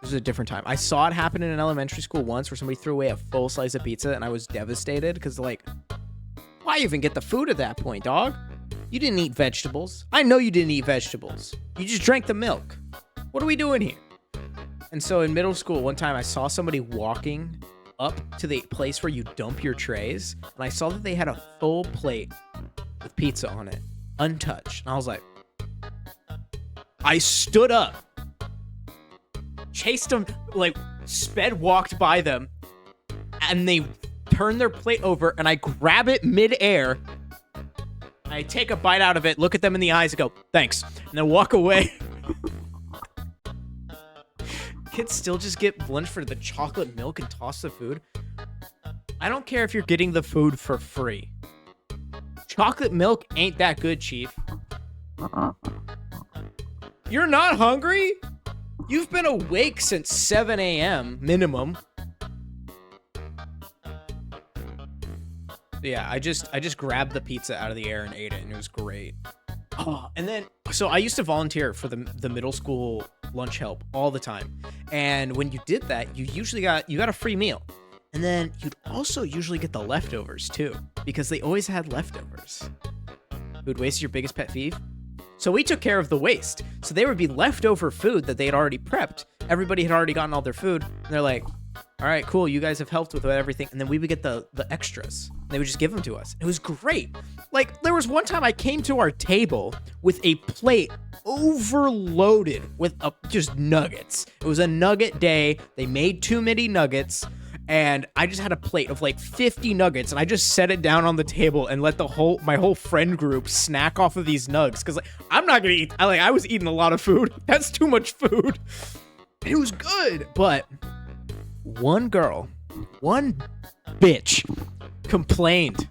This is a different time. I saw it happen in an elementary school once where somebody threw away a full slice of pizza and I was devastated because like, why even get the food at that point, dog? You didn't eat vegetables. I know you didn't eat vegetables. You just drank the milk. What are we doing here? And so in middle school, one time I saw somebody walking up to the place where you dump your trays, and I saw that they had a full plate with pizza on it, untouched. And I was like, I stood up, chased them, like walked by them, and they turn their plate over, and I grab it midair. I take a bite out of it, look at them in the eyes, and go, thanks, and then walk away. Kids still just get lunch for the chocolate milk and toss the food. I don't care if you're getting the food for free. Chocolate milk ain't that good, Chief. You're not hungry? You've been awake since 7 a.m. minimum. Yeah, I just grabbed the pizza out of the air and ate it, and it was great. Oh, and then, so I used to volunteer for the middle school lunch help all the time. And when you did that, you usually got a free meal. And then you'd also usually get the leftovers too, because they always had leftovers. Food waste is your biggest pet peeve? So we took care of the waste. So there would be leftover food that they had already prepped. Everybody had already gotten all their food. And they're like, all right, cool. You guys have helped with everything. And then we would get the extras. They would just give them to us. It was great. Like, there was one time I came to our table with a plate overloaded with just nuggets. It was a nugget day. They made too many nuggets. And I just had a plate of like 50 nuggets, and I just set it down on the table and let my whole friend group snack off of these nugs. Cause like, I'm not gonna eat. I was eating a lot of food. That's too much food. And it was good, but one bitch complained.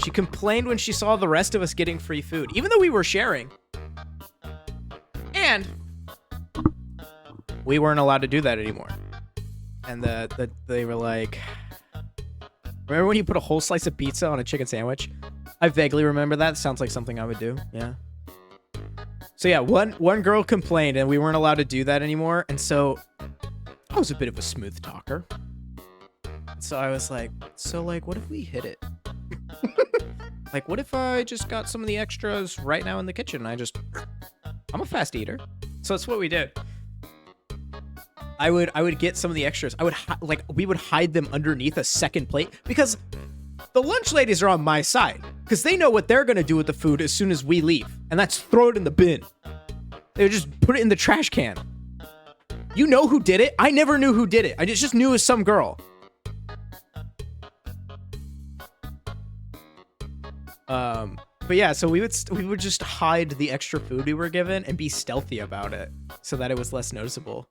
She complained when she saw the rest of us getting free food, even though we were sharing. And we weren't allowed to do that anymore. And they were like, remember when you put a whole slice of pizza on a chicken sandwich? I vaguely remember that. Sounds like something I would do. Yeah. So yeah, one girl complained and we weren't allowed to do that anymore. And so I was a bit of a smooth talker. So I was like, what if we hit it? Like, what if I just got some of the extras right now in the kitchen? I'm a fast eater. So that's what we did. I would get some of the extras. We would hide them underneath a second plate because the lunch ladies are on my side because they know what they're going to do with the food as soon as we leave. And that's throw it in the bin. They would just put it in the trash can. You know who did it? I never knew who did it. I just knew it was some girl. But yeah, so we would just hide the extra food we were given and be stealthy about it so that it was less noticeable.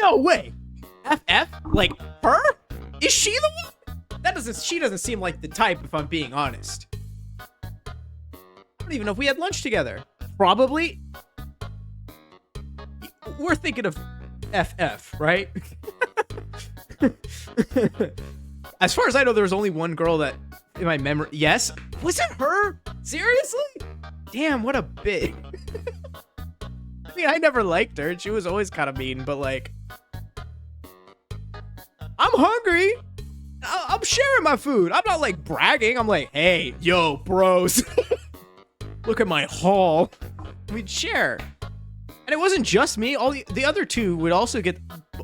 No way! FF? Like, her? Is she the one? She doesn't seem like the type, if I'm being honest. I don't even know if we had lunch together. Probably. We're thinking of FF, right? As far as I know, there was only one girl that, in my memory, yes? Was it her? Seriously? Damn, what a bitch. I mean, I never liked her. She was always kind of mean, but like, I'm hungry. I'm sharing my food. I'm not like bragging. I'm like, hey, yo, bros. Look at my haul. We'd share. And it wasn't just me. All the other two would also get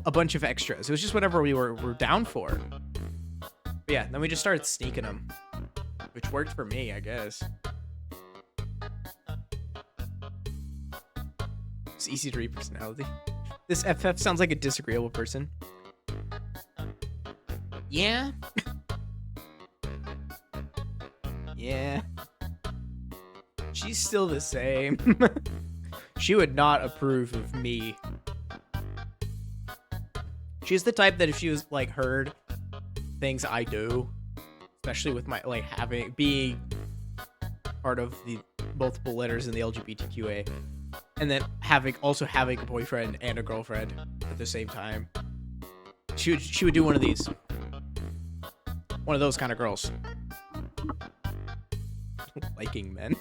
a bunch of extras. It was just whatever we were down for. But yeah, then we just started sneaking them, which worked for me, I guess. It's easy to read personality. This FF sounds like a disagreeable person. Yeah. Yeah. She's still the same. She would not approve of me. She's the type that if she was like heard things I do, especially with my like being part of the multiple letters in the LGBTQA, and then also having a boyfriend and a girlfriend at the same time, she would do one of these. One of those kind of girls. Liking men.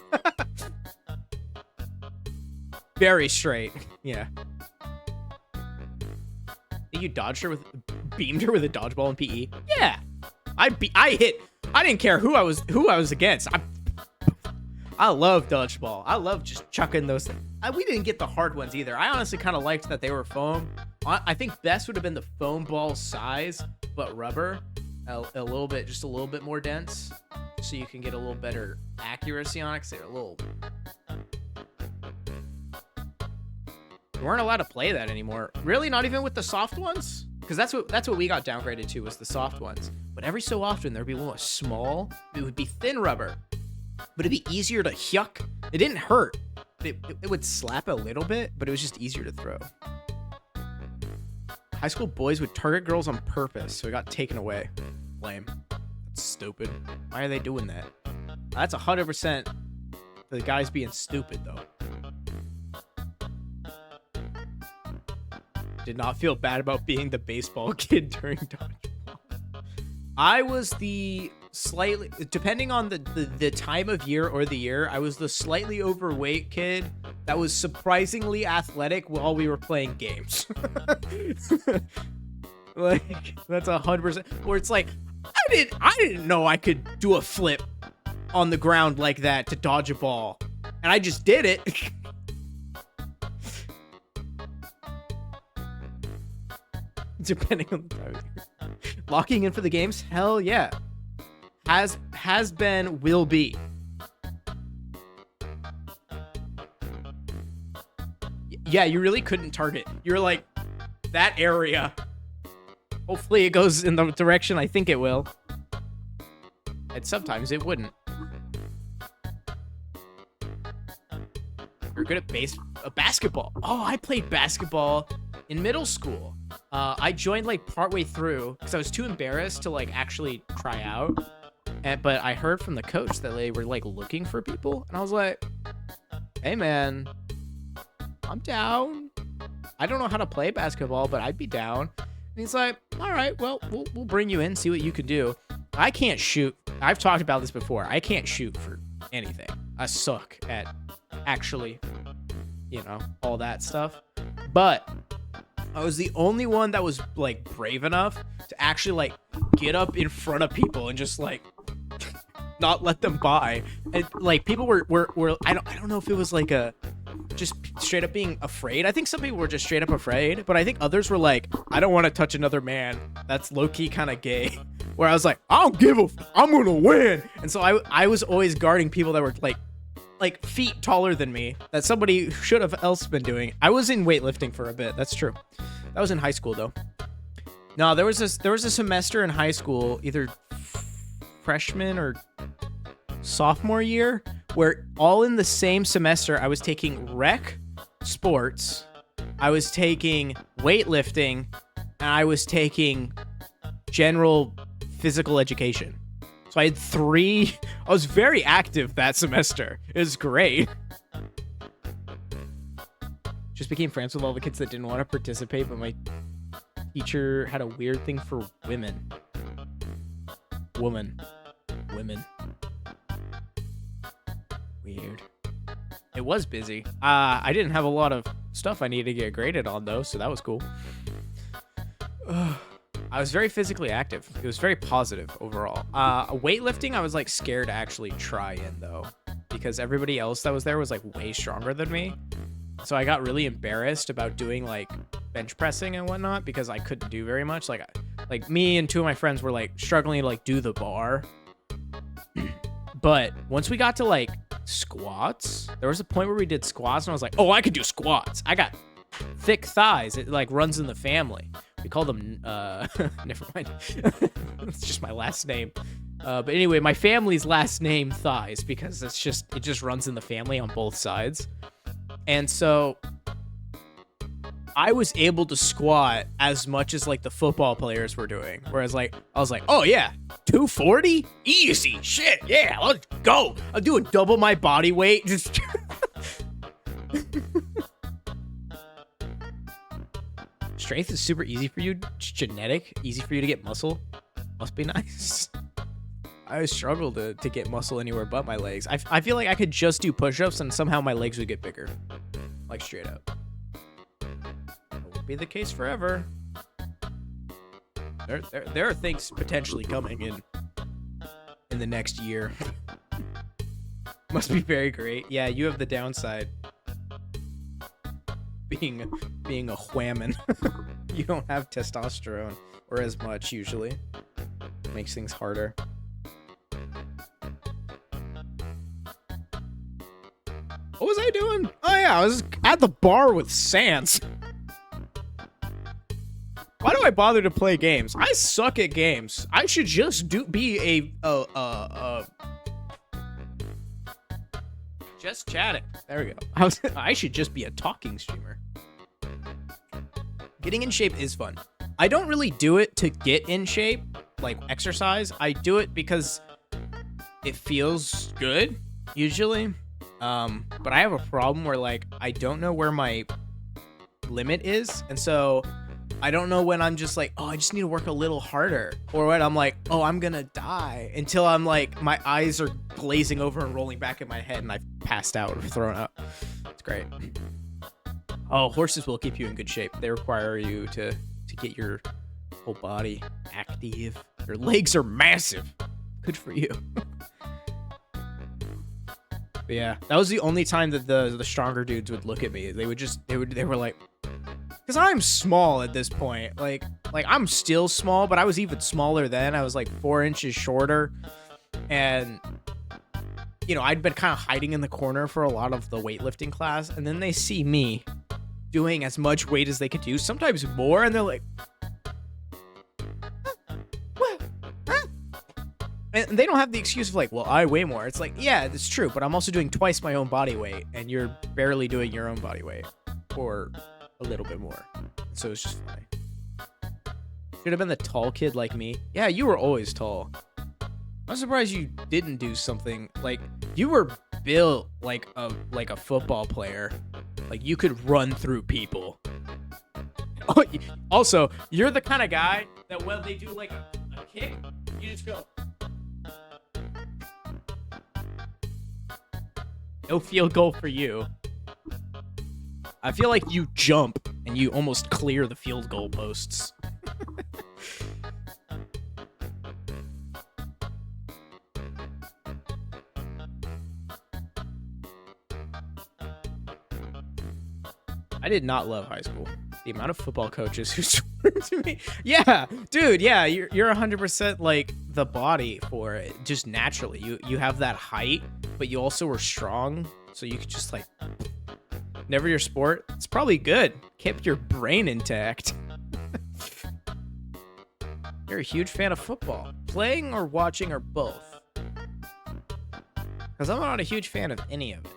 Very straight. Yeah. You beamed her with a dodgeball in PE? Yeah. I didn't care who I was against. I love dodgeball. I love just chucking those things. We didn't get the hard ones either. I honestly kind of liked that they were foam. I think best would have been the foam ball size, but rubber. A little bit more dense, so you can get a little better accuracy on it, because they're a little... We weren't allowed to play that anymore. Really? Not even with the soft ones? Because that's what we got downgraded to, was the soft ones. But every so often, there'd be one small. It would be thin rubber, but it'd be easier to yuck. It didn't hurt. It would slap a little bit, but it was just easier to throw. High school boys would target girls on purpose, so it got taken away. Lame. That's stupid. Why are they doing that? That's 100% the guys being stupid, though. Did not feel bad about being the baseball kid during dodgeball. I was the slightly, depending on the time of year or the year, I was the slightly overweight kid that was surprisingly athletic while we were playing games. Like, that's 100%. Where it's like, I didn't know I could do a flip on the ground like that to dodge a ball. And I just did it. Depending on the time. Locking in for the games? Hell yeah. Has been, will be. Yeah, you really couldn't target. You're like, that area. Hopefully it goes in the direction I think it will. And sometimes it wouldn't. You're good at basketball. Oh, I played basketball in middle school. I joined like partway through because I was too embarrassed to like actually try out. But I heard from the coach that they were like looking for people, and I was like, "Hey man, I'm down. I don't know how to play basketball, but I'd be down." And he's like, "All right, well, we'll bring you in, see what you can do." I can't shoot. I've talked about this before. I can't shoot for anything. I suck at actually, all that stuff. But I was the only one that was like brave enough to actually like get up in front of people and just like not let them by. And like people were I don't know if it was like just straight up being afraid. I think some people were just straight up afraid, but I think others were like, I don't want to touch another man. That's low-key kind of gay. Where I was like, I don't give a I'm gonna win. And so I was always guarding people that were like feet taller than me, that somebody should have else been doing. I was in weightlifting for a bit. That's true. That was in high school though. No, there was a semester in high school, either freshman or sophomore year, where all in the same semester I was taking rec sports, I was taking weightlifting, and I was taking general physical education. So I had 3. I was very active that semester. It was great. Just became friends with all the kids that didn't want to participate, but my teacher had a weird thing for women. Women. Weird. It was busy. I didn't have a lot of stuff I needed to get graded on, though, so that was cool. I was very physically active. It was very positive overall. Weightlifting, I was like scared to actually try in though, because everybody else that was there was like way stronger than me. So I got really embarrassed about doing like bench pressing and whatnot because I couldn't do very much. Like me and 2 of my friends were like struggling to like do the bar. But once we got to like squats, there was a point where we did squats and I was like, oh, I could do squats. I got thick thighs. It like runs in the family. We call them, never mind. It's just my last name. But anyway, my family's last name thighs because it just runs in the family on both sides. And so I was able to squat as much as like the football players were doing. Whereas like, I was like, oh yeah, 240? Easy, shit, yeah, let's go. I'm doing double my body weight. Just strength is super easy for you. It's genetic, easy for you to get muscle. Must be nice. I struggle to get muscle anywhere but my legs. I feel like I could just do push-ups and somehow my legs would get bigger. Like straight up. That won't be the case forever. There are things potentially coming in the next year. Must be very great. Yeah, you have the downside. Being a whammon. You don't have testosterone or as much usually. Makes things harder. What was I doing? Oh yeah, I was at the bar with Sans. Why do I bother to play games? I suck at games. I should just be just chatting. There we go. I should just be a talking streamer. Getting in shape is fun. I don't really do it to get in shape, like exercise. I do it because it feels good, usually. But I have a problem where like I don't know where my limit is, and so I don't know when I'm just like, oh, I just need to work a little harder, or when I'm like, oh, I'm gonna die, until I'm like, my eyes are glazing over and rolling back in my head and I've passed out or thrown up. It's great. Oh, horses will keep you in good shape. They require you to get your whole body active. Your legs are massive. Good for you. But yeah, that was the only time that the stronger dudes would look at me. They were like, because I'm small at this point. Like I'm still small, but I was even smaller then. I was like 4 inches shorter, and you know, I'd been kind of hiding in the corner for a lot of the weightlifting class, and then they see me doing as much weight as they could do, sometimes more, and they're like, and they don't have the excuse of like, well, I weigh more. It's like, yeah, that's true, but I'm also doing twice my own body weight, and you're barely doing your own body weight, or a little bit more. So it's just funny. Should have been the tall kid like me. Yeah, you were always tall. I'm surprised you didn't do something like you were built like a football player. Like you could run through people. Also, you're the kind of guy that when they do like a kick, you just go. No field goal for you. I feel like you jump and you almost clear the field goal posts. I did not love high school. The amount of football coaches who swore to me. Yeah, dude, yeah, you're 100% like the body for it. Just naturally. You have that height, but you also were strong, so you could just like never your sport. It's probably good. Kept your brain intact. You're a huge fan of football. Playing or watching or both? Because I'm not a huge fan of any of it.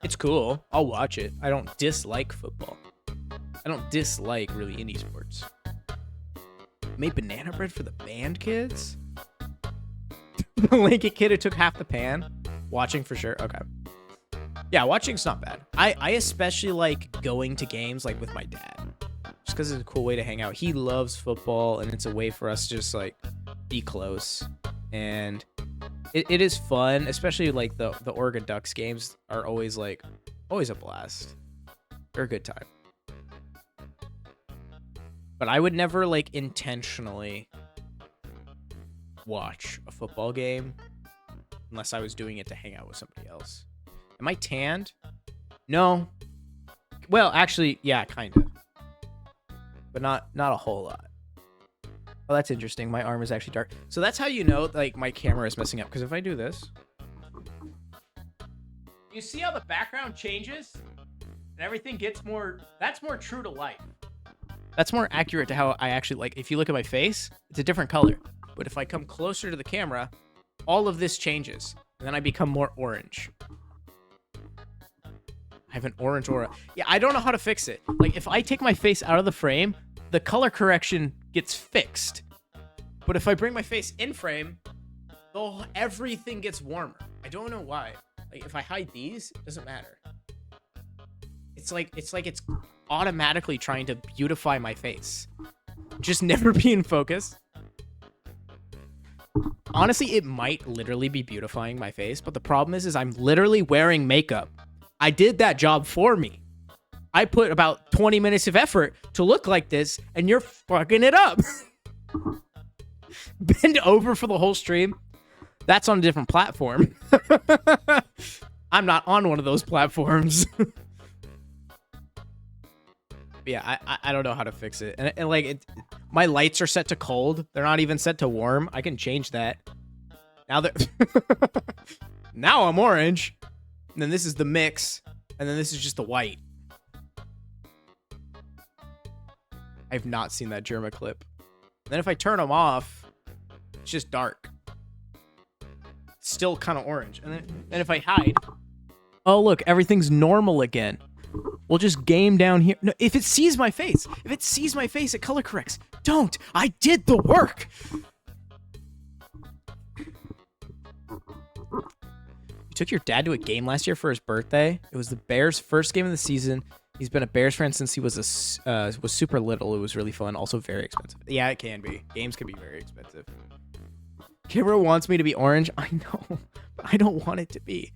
It's cool. I'll watch it. I don't dislike football. I don't dislike really any sports. Made banana bread for the band kids? The Lincoln kid who took half the pan? Watching for sure. Okay. Yeah, watching's not bad. I especially like going to games like with my dad. Just because it's a cool way to hang out. He loves football, and it's a way for us to just like be close. And it is fun, especially like the Oregon Ducks games are always a blast. They're a good time. But I would never like intentionally watch a football game unless I was doing it to hang out with somebody else. Am I tanned? No. Well, actually, yeah, kind of. But not a whole lot. Oh, that's interesting. My arm is actually dark. So that's how you know, like, my camera is messing up. Because if I do this... You see how the background changes? And everything gets more... That's more true to life. That's more accurate to how I actually, like, if you look at my face, it's a different color. But if I come closer to the camera, all of this changes. And then I become more orange. I have an orange aura. Yeah, I don't know how to fix it. Like, if I take my face out of the frame, the color correction gets fixed. But if I bring my face in frame, everything gets warmer. I don't know why. Like, if I hide these, it doesn't matter. It's like it's automatically trying to beautify my face. Just never be in focus. Honestly, it might literally be beautifying my face, but the problem is I'm literally wearing makeup. I did that job for me. I put about 20 minutes of effort to look like this, and you're fucking it up. Bend over for the whole stream. That's on a different platform. I'm not on one of those platforms. Yeah, I don't know how to fix it. And like, my lights are set to cold. They're not even set to warm. I can change that. Now I'm orange. And then this is the mix. And then this is just the white. I've not seen that Germa clip. And then if I turn them off, it's just dark. It's still kind of orange. And then if I hide, oh look, everything's normal again. We'll just game down here. No, if it sees my face, it color corrects. Don't. I did the work. You took your dad to a game last year for his birthday. It was the Bears' first game of the season. He's been a Bears fan since he was super little. It was really fun. Also very expensive. Yeah, it can be. Games can be very expensive. Kimber wants me to be orange. I know, but I don't want it to be.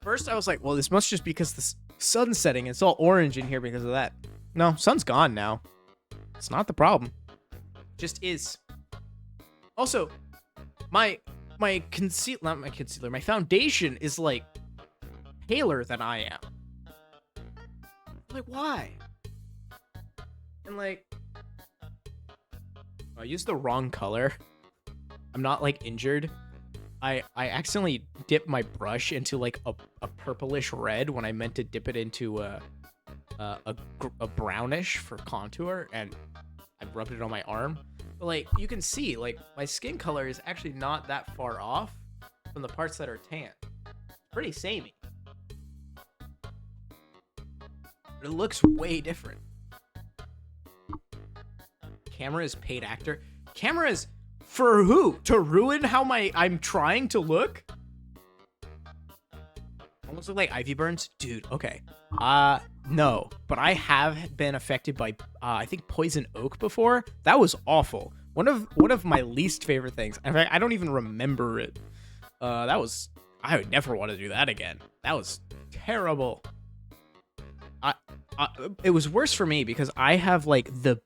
First, I was like, well, this must just be because the sun's setting. It's all orange in here because of that. No, sun's gone now. It's not the problem. It just is. Also, my my foundation is like paler than I am. Like, why? And like, I used the wrong color. I'm not like injured. I accidentally dipped my brush into like a purplish red when I meant to dip it into a brownish for contour, and I rubbed it on my arm. But like, you can see, like, my skin color is actually not that far off from the parts that are tan. It's pretty samey. But it looks way different. Camera is paid actor. Camera is for who? To ruin how I'm trying to look? Almost look like Ivy Burns? Dude, okay. No. But I have been affected by, I think, poison oak before. That was awful. One of my least favorite things. In fact, I don't even remember it. I would never want to do that again. That was terrible. It was worse for me because I have like the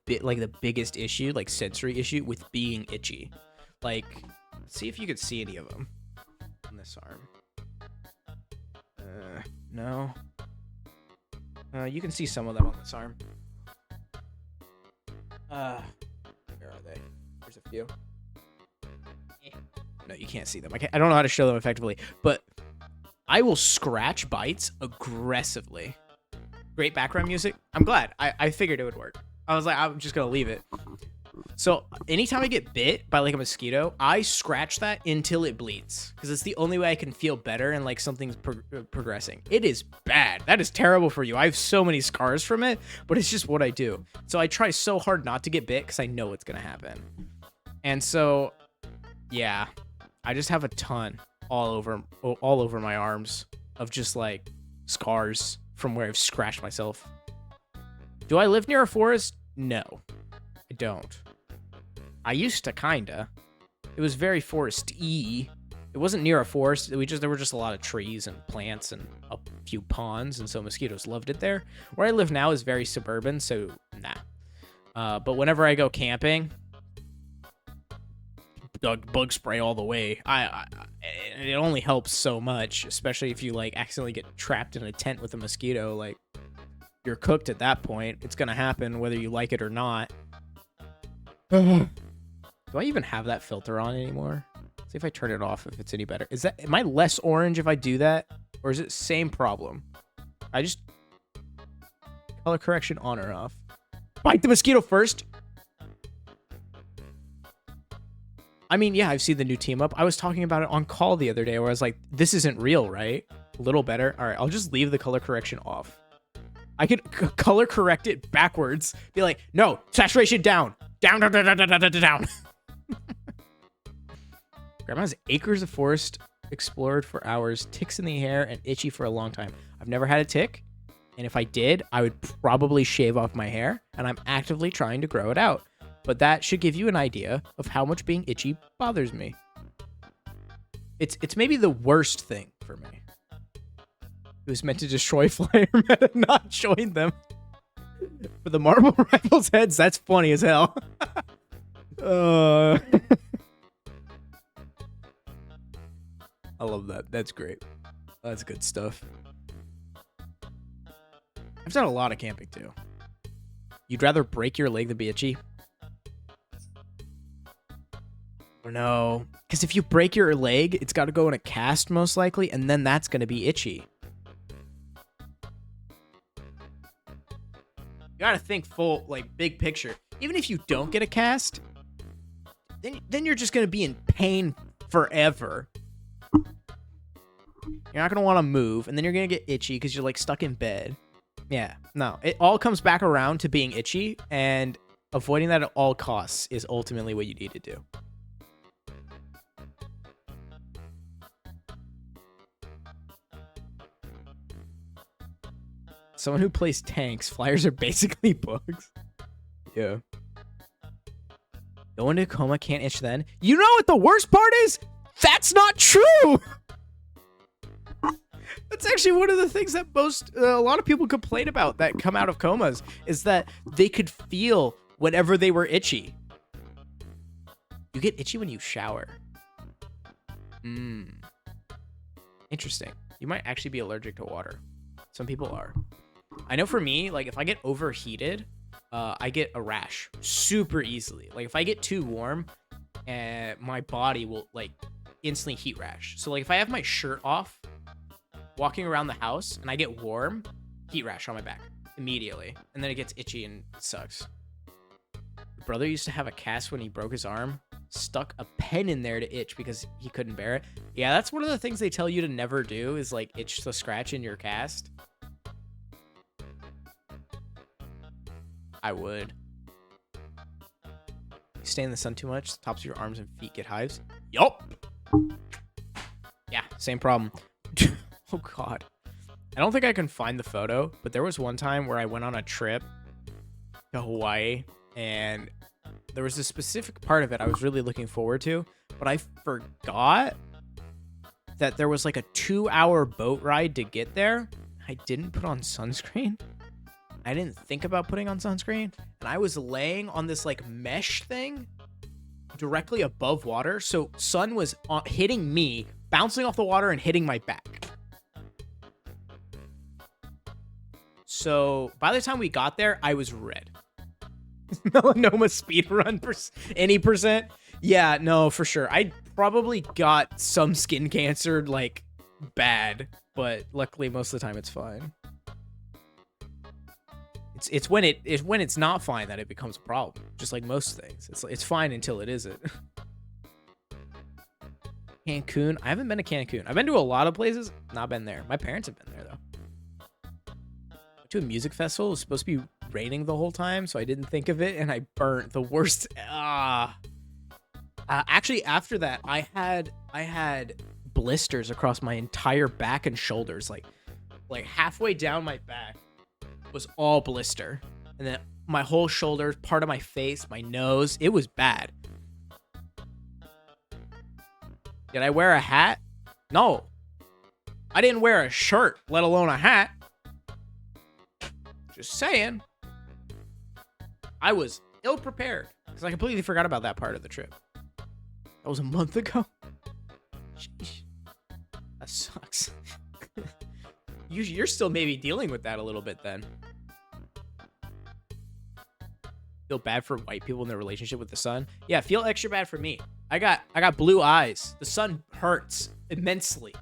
biggest issue, like sensory issue with being itchy. Like, see if you could see any of them on this arm. No. You can see some of them on this arm. Where are they? There's a few. No, you can't see them. I don't know how to show them effectively, but I will scratch bites aggressively. Great background music. I'm glad. I figured it would work. I was like, I'm just gonna leave it. So anytime I get bit by like a mosquito, I scratch that until it bleeds, because it's the only way I can feel better and like something's progressing. It is bad. That is terrible for you. I have so many scars from it, but it's just what I do. So I try so hard not to get bit because I know what's gonna happen. And so, yeah, I just have a ton all over my arms of just like scars from where I've scratched myself. Do I live near a forest? No, I don't. I used to kinda. It was very forest-y. It wasn't near a forest. There were just a lot of trees and plants and a few ponds, and so mosquitoes loved it there. Where I live now is very suburban, so nah. But whenever I go camping, bug spray all the way. It only helps so much, especially if you like accidentally get trapped in a tent with a mosquito. Like, you're cooked at that point. It's gonna happen whether you like it or not. Do I even have that filter on anymore? See if I turn it off, if it's any better. Am I less orange if I do that? Or is it same problem? I just color correction on or off. Bite the mosquito first. I mean, yeah, I've seen the new team up. I was talking about it on call the other day where I was like, this isn't real, right? A little better. All right, I'll just leave the color correction off. I could color correct it backwards. Be like, no, saturation down. Down. Grandma's acres of forest explored for hours, ticks in the hair, and itchy for a long time. I've never had a tick, and if I did, I would probably shave off my hair, and I'm actively trying to grow it out. But that should give you an idea of how much being itchy bothers me. It's maybe the worst thing for me. It was meant to destroy Flyer Meta, not join them. For the Marble Rifles heads, that's funny as hell. I love that. That's great. That's good stuff. I've done a lot of camping too. You'd rather break your leg than be itchy? Or no, because if you break your leg, it's got to go in a cast most likely, and then that's going to be itchy. You got to think full, like, big picture. Even if you don't get a cast, then you're just going to be in pain forever. You're not going to want to move, and then you're going to get itchy because you're, like, stuck in bed. Yeah, no. It all comes back around to being itchy, and avoiding that at all costs is ultimately what you need to do. Someone who plays tanks, flyers are basically bugs. Yeah. Go into a coma, can't itch then. You know what the worst part is? That's not true! That's actually one of the things that a lot of people complain about that come out of comas, is that they could feel whenever they were itchy. You get itchy when you shower. Interesting. You might actually be allergic to water. Some people are. I know for me, like if I get overheated, I get a rash super easily. Like if I get too warm, my body will like instantly heat rash. So like if I have my shirt off, walking around the house, and I get warm, heat rash on my back immediately, and then it gets itchy and it sucks. My brother used to have a cast when he broke his arm, stuck a pen in there to itch because he couldn't bear it. Yeah, that's one of the things they tell you to never do is like itch the scratch in your cast. I would. You stay in the sun too much, the tops of your arms and feet get hives. Yup. Yeah, same problem. Oh god. I don't think I can find the photo, but there was one time where I went on a trip to Hawaii, and there was a specific part of it I was really looking forward to, but I forgot that there was like a 2-hour boat ride to get there. I didn't put on sunscreen. I didn't think about putting on sunscreen, and I was laying on this like mesh thing directly above water, so sun was hitting me, bouncing off the water and hitting my back. So by the time we got there, I was red. Melanoma speed run any percent. Yeah, no, for sure. I probably got some skin cancer like bad, but luckily most of the time it's fine. It's when it's not fine that it becomes a problem. Just like most things, it's fine until it isn't. Cancun. I haven't been to Cancun. I've been to a lot of places. Not been there. My parents have been there though. Went to a music festival. It was supposed to be raining the whole time, so I didn't think of it, and I burnt the worst. Actually, after that, I had blisters across my entire back and shoulders, like halfway down my back was all blister, and then my whole shoulders, part of my face, my nose, it was bad. Did I wear a hat? No. I didn't wear a shirt, let alone a hat. Just saying. I was ill prepared because I completely forgot about that part of the trip. That was a month ago. Sheesh. That sucks. You're still maybe dealing with that a little bit then. Feel bad for white people in their relationship with the sun? Yeah, feel extra bad for me. I got blue eyes. The sun hurts immensely.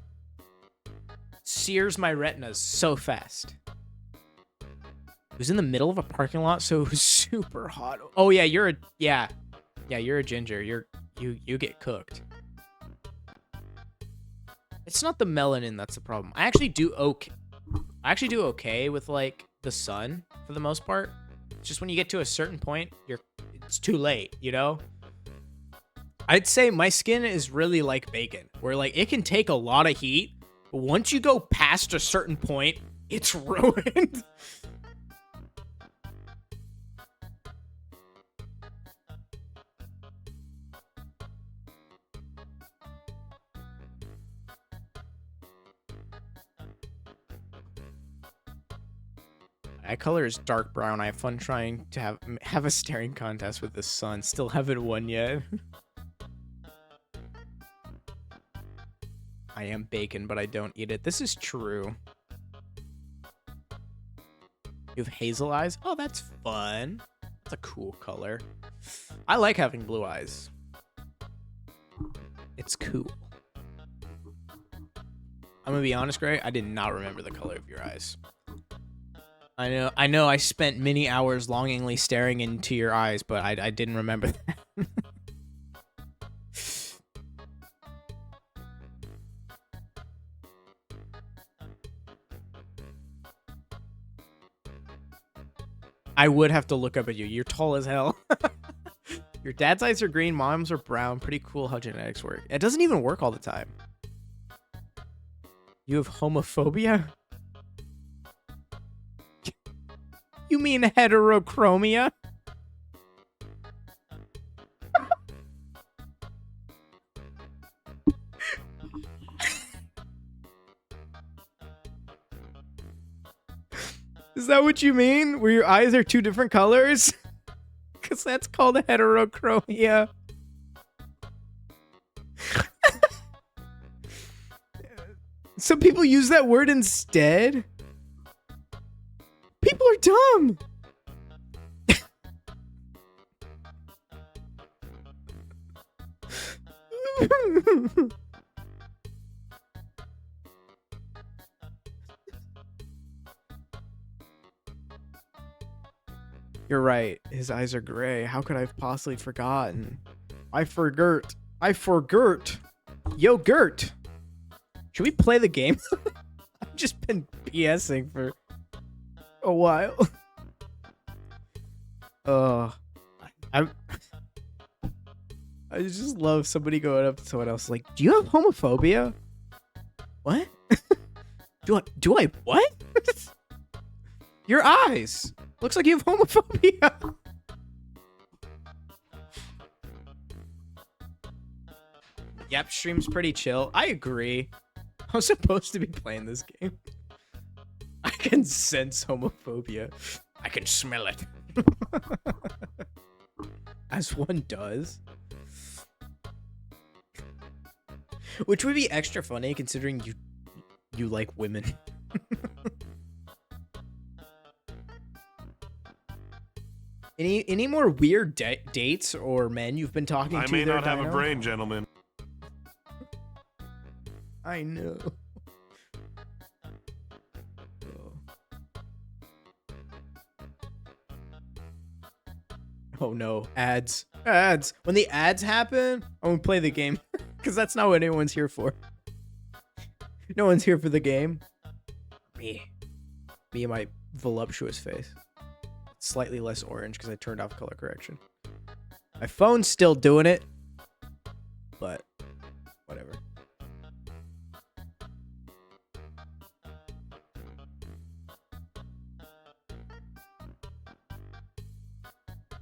Sears my retinas so fast. It was in the middle of a parking lot, so it was super hot. Oh yeah, you're a ginger. You get cooked. It's not the melanin that's the problem. I actually do okay with like the sun for the most part. It's just when you get to a certain point, it's too late, you know? I'd say my skin is really like bacon, where like it can take a lot of heat, but once you go past a certain point, it's ruined. Eye color is dark brown. I have fun trying to have a staring contest with the sun. Still haven't won yet. I am bacon, but I don't eat it. This is true. You have hazel eyes? Oh, that's fun. That's a cool color. I like having blue eyes. It's cool. I'm gonna be honest, Gray. I did not remember the color of your eyes. I know I spent many hours longingly staring into your eyes, but I didn't remember that. I would have to look up at you. You're tall as hell. Your dad's eyes are green, mom's are brown. Pretty cool how genetics work. It doesn't even work all the time. You have homophobia? You mean heterochromia? Is that what you mean? Where your eyes are two different colors? Because that's called heterochromia. Some people use that word instead. People are dumb. You're right. His eyes are gray. How could I have possibly forgotten? I forgot. I forgot. Yo, Gert. Should we play the game? I've just been BSing for a while. I just love somebody going up to someone else like, do you have homophobia? What? do I what? Your eyes. Looks like you have homophobia. Yep, stream's pretty chill. I agree. I was supposed to be playing this game. I can sense homophobia. I can smell it. As one does. Which would be extra funny considering you like women. Any more weird dates or men you've been talking to? I may not have a brain, gentlemen. I know. Oh no, ads. Ads. When the ads happen, I won't play the game. Because that's not what anyone's here for. No one's here for the game. Me and my voluptuous face. Slightly less orange because I turned off color correction. My phone's still doing it. But, whatever.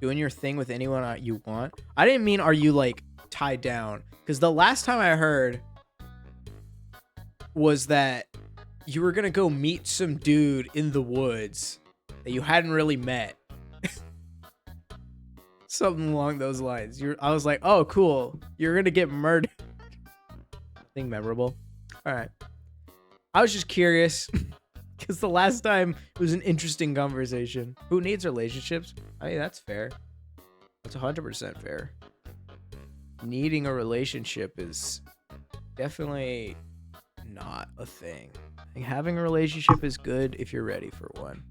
Doing your thing with anyone you want. I didn't mean are you like tied down. Because the last time I heard was that you were going to go meet some dude in the woods that you hadn't really met. Something along those lines. I was like, oh, cool. You're going to get murdered. Nothing memorable. All right. I was just curious. Because the last time it was an interesting conversation. Who needs relationships? I mean, that's fair. That's 100% fair. Needing a relationship is definitely not a thing. I think having a relationship is good if you're ready for one.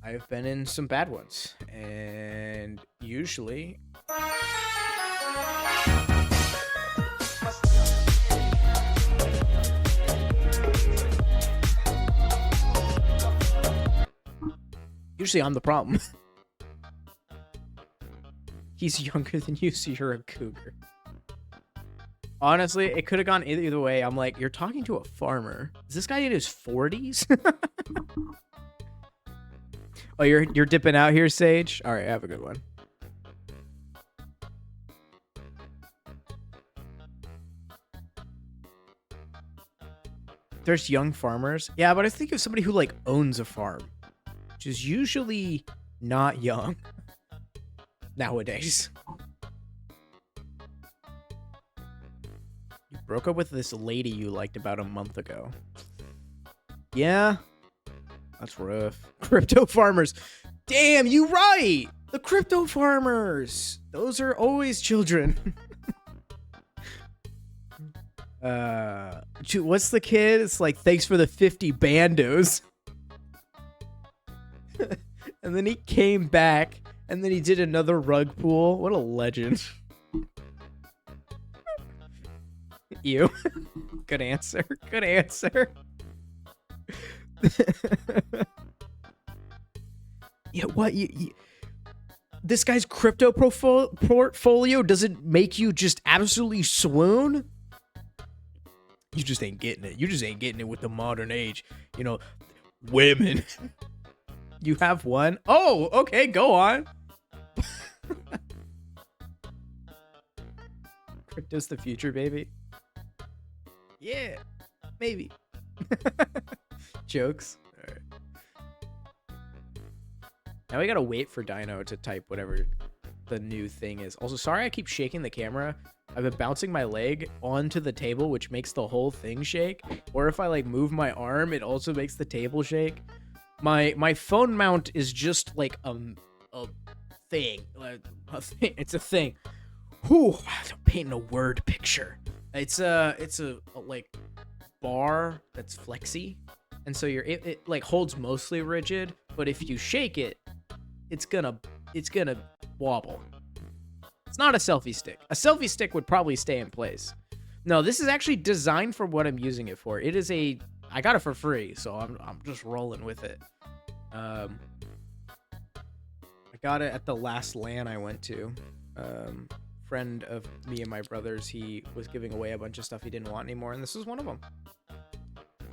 I've been in some bad ones, and usually I'm the problem. He's younger than you, so you're a cougar. Honestly, it could have gone either way. I'm like, you're talking to a farmer. Is this guy in his 40s? Oh, you're dipping out here, Sage? All right, have a good one. There's young farmers. Yeah, but I think of somebody who like owns a farm, which is usually not young nowadays. You broke up with this lady you liked about a month ago. Yeah, that's rough. Crypto farmers. Damn, you right. The crypto farmers. Those are always children. What's the kid? It's like, thanks for the 50 bandos. And then he came back, and then he did another rug pull. What a legend. You. Good answer. Good answer. Yeah, what? This guy's crypto portfolio doesn't make you just absolutely swoon? You just ain't getting it. You just ain't getting it with the modern age. You know, women. You have one? Oh, okay, go on. Crypto's the future, baby. Yeah, maybe. Jokes. All right. Now we gotta wait for Dino to type whatever the new thing is. Also, sorry I keep shaking the camera. I've been bouncing my leg onto the table, which makes the whole thing shake. Or if I like move my arm, it also makes the table shake. My phone mount is just like a thing. It's a thing. Whew, I'm painting a word picture. It's a like bar that's flexy, and so it like holds mostly rigid, but if you shake it, it's gonna wobble. It's not a selfie stick. A selfie stick would probably stay in place. No, this is actually designed for what I'm using it for. It is I got it for free, so I'm just rolling with it. I got it at the last LAN I went to. Friend of me and my brother's, he was giving away a bunch of stuff he didn't want anymore, and this was one of them.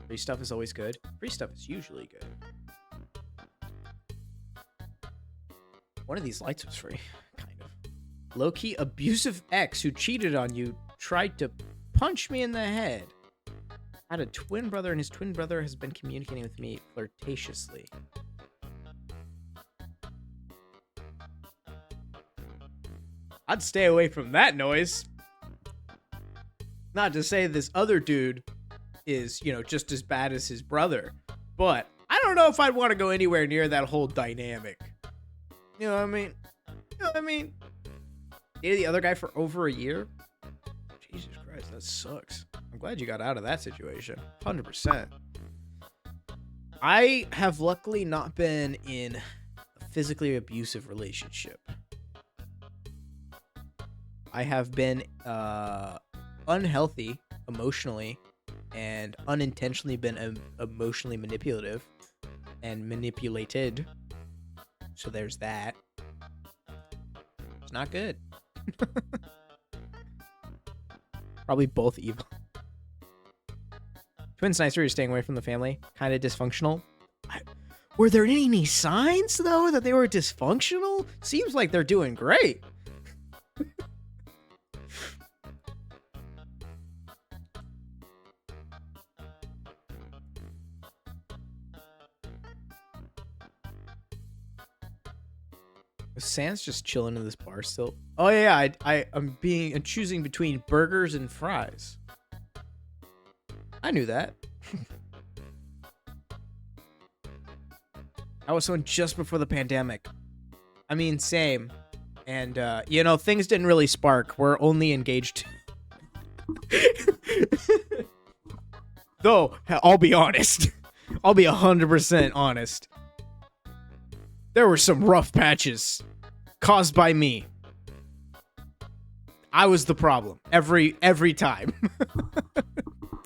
Free stuff is always good. Free stuff is usually good. One of these lights was free, kind of. Low-key abusive ex who cheated on you tried to punch me in the head. I had a twin brother, and his twin brother has been communicating with me flirtatiously. I'd stay away from that noise. Not to say this other dude is, just as bad as his brother, but I don't know if I'd want to go anywhere near that whole dynamic. You know what I mean? Dated the other guy for over a year? Jesus Christ, that sucks. I'm glad you got out of that situation. 100%. I have luckily not been in a physically abusive relationship. I have been unhealthy emotionally and unintentionally been emotionally manipulative and manipulated. So there's that. It's not good. Probably both evil. Twin Sniper is staying away from the family. Kind of dysfunctional. Were there any signs, though, that they were dysfunctional? Seems like they're doing great. Sans just chilling in this bar still. Oh yeah, I'm choosing between burgers and fries. I knew that. I was someone just before the pandemic. I mean, same. And things didn't really spark. We're only engaged. Though, I'll be honest. I'll be 100% honest. There were some rough patches caused by me. I was the problem every time.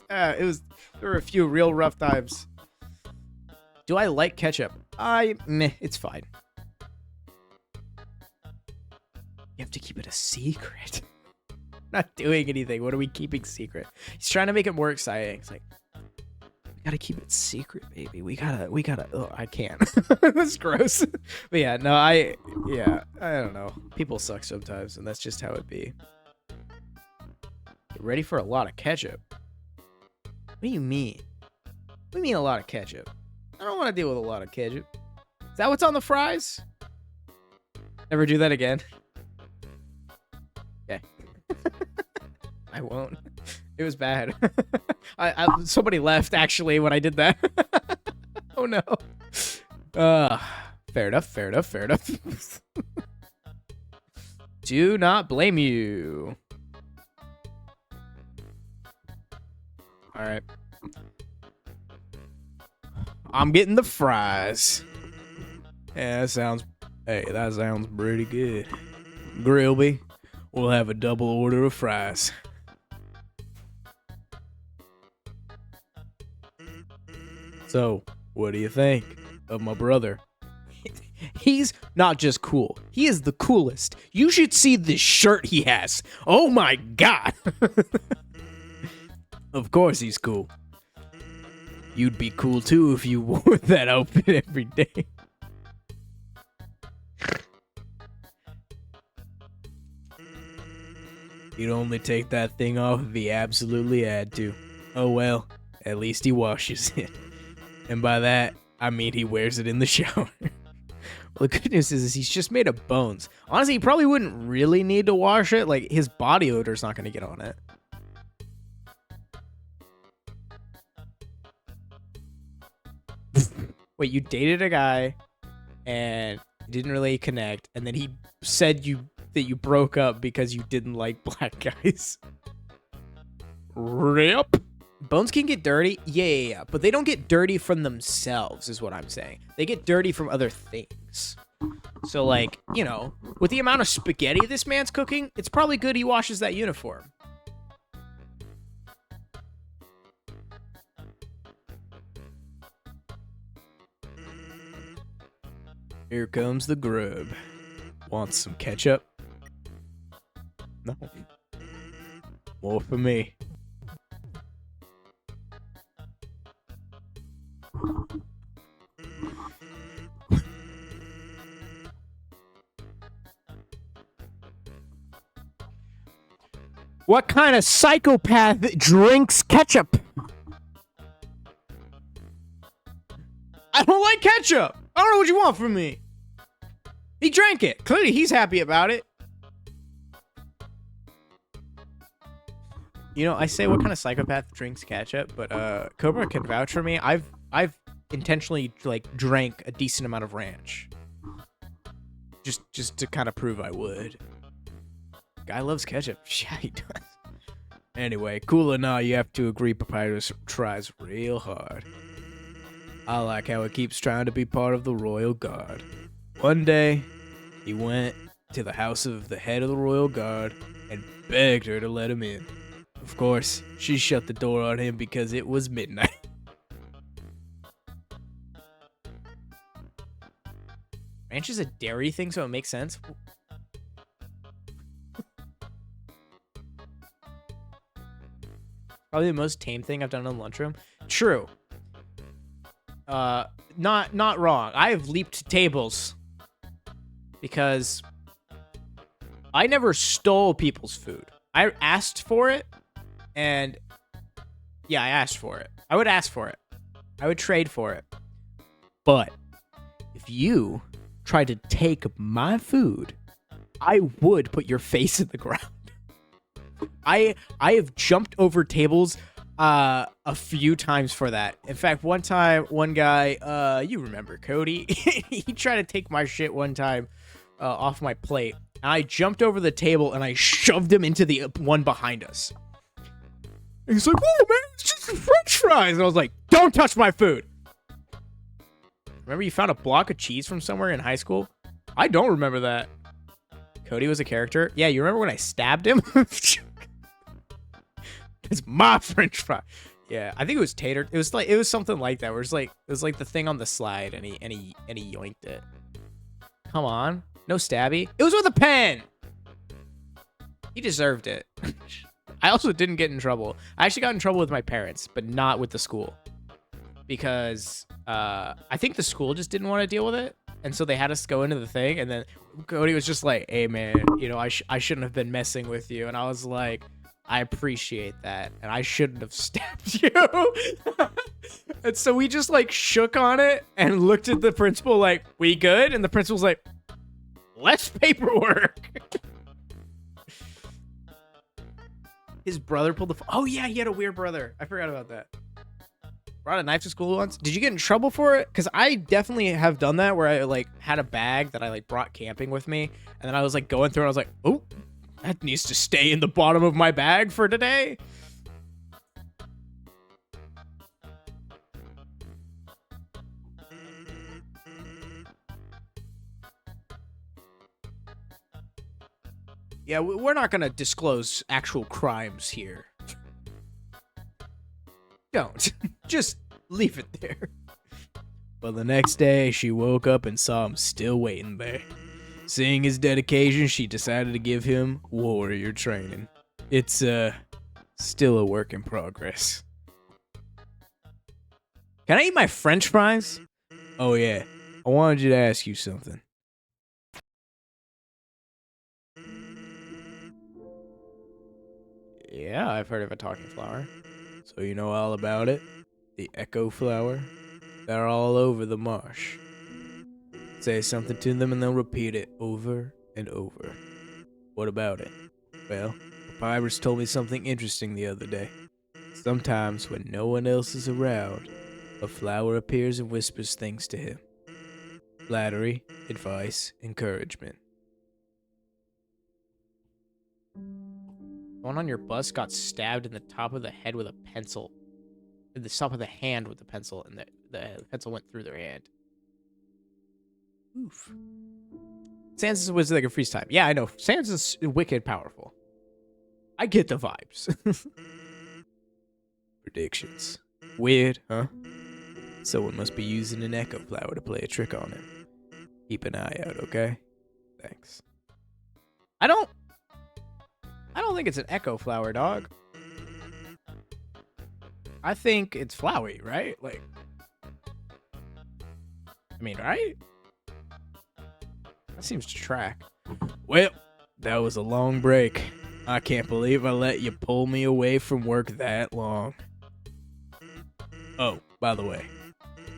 There were a few real rough times. Do I like ketchup? It's fine. You have to keep it a secret. Not doing anything. What are we keeping secret? He's trying to make it more exciting. It's like, we gotta keep it secret, baby. We gotta. Oh, I can't. That's gross. But yeah, no, I don't know. People suck sometimes, and that's just how it be. Get ready for a lot of ketchup. What do you mean? What do you mean a lot of ketchup? I don't want to deal with a lot of ketchup. Is that what's on the fries? Never do that again. Okay. I won't. It was bad. Somebody left actually when I did that. Oh no. Fair enough. Do not blame you. All right. I'm getting the fries. Yeah, that sounds pretty good. Grillby, we'll have a double order of fries. So, what do you think of my brother? He's not just cool. He is the coolest. You should see this shirt he has. Oh my god. Of course he's cool. You'd be cool too if you wore that outfit every day. You'd only take that thing off if he absolutely had to. Oh well, at least he washes it. And by that, I mean he wears it in the shower. Well, the good news is he's just made of bones. Honestly, he probably wouldn't really need to wash it. Like, his body odor's not going to get on it. Wait, you dated a guy and didn't really connect, and then he said that you broke up because you didn't like black guys. Rip. Bones can get dirty, yeah, but they don't get dirty from themselves, is what I'm saying. They get dirty from other things. So, like, you know, with the amount of spaghetti this man's cooking, it's probably good he washes that uniform. Here comes the grub. Want some ketchup? No. More for me. What kind of psychopath drinks ketchup? I don't like ketchup. I don't know what you want from me. He drank it. Clearly, he's happy about it. You know, I say what kind of psychopath drinks ketchup, but Cobra can vouch for me. I've intentionally like drank a decent amount of ranch. Just to kind of prove I would. Guy loves ketchup. Yeah, he does. Anyway, cool or not, you have to agree Papyrus tries real hard. I like how he keeps trying to be part of the royal guard. One day, he went to the house of the head of the royal guard and begged her to let him in. Of course, she shut the door on him because it was midnight. Ranch is a dairy thing, so it makes sense. Probably the most tame thing I've done in the lunchroom. True. Not wrong. I have leaped tables because I never stole people's food. I asked for it, and yeah, I asked for it. I would ask for it. I would trade for it. But if you tried to take my food, I would put your face in the ground. I have jumped over tables a few times for that. In fact, one time, one guy, you remember Cody, he tried to take my shit one time off my plate. And I jumped over the table and I shoved him into the one behind us. And he's like, "Oh man, it's just French fries." And I was like, "Don't touch my food." Remember you found a block of cheese from somewhere in high school? I don't remember that. Cody was a character? Yeah, you remember when I stabbed him? It's my French fry. Yeah, I think it was tater. It was something like that. Where it was like the thing on the slide, and he yoinked it. Come on, no stabby. It was with a pen. He deserved it. I also didn't get in trouble. I actually got in trouble with my parents, but not with the school, because I think the school just didn't want to deal with it, and so they had us go into the thing, and then Cody was just like, "Hey man, you know, I shouldn't have been messing with you," and I was like, "I appreciate that, and I shouldn't have stabbed you." And so we just like shook on it and looked at the principal like, "We good?" And the principal's like, "Less paperwork." His brother pulled the. Oh yeah, he had a weird brother. I forgot about that. Brought a knife to school once. Did you get in trouble for it? Because I definitely have done that, where I like had a bag that I like brought camping with me, and then I was like going through and I was like, "Oh, that needs to stay in the bottom of my bag for today." Yeah, we're not gonna disclose actual crimes here. Don't. Just leave it there. But the next day, she woke up and saw him still waiting there. Seeing his dedication, she decided to give him warrior training. It's, still a work in progress. Can I eat my French fries? Oh yeah, I wanted you to ask you something. Yeah, I've heard of a talking flower. So you know all about it? The echo flower? They're all over the marsh. Say something to them and they'll repeat it over and over. What about it? Well, Papyrus told me something interesting the other day. Sometimes when no one else is around, a flower appears and whispers things to him. Flattery, advice, encouragement. Someone on your bus got stabbed in the top of the head with a pencil. In the top of the hand with the pencil, and the pencil went through their hand. Oof. Sans was like a freeze time. Yeah, I know. Sans is wicked powerful. I get the vibes. Predictions. Weird, huh? Someone must be using an echo flower to play a trick on him. Keep an eye out, okay? Thanks. I don't think it's an echo flower, dog. I think it's flowery, right? Like, I mean, right? That seems to track. Well, that was a long break. I can't believe I let you pull me away from work that long. Oh, by the way,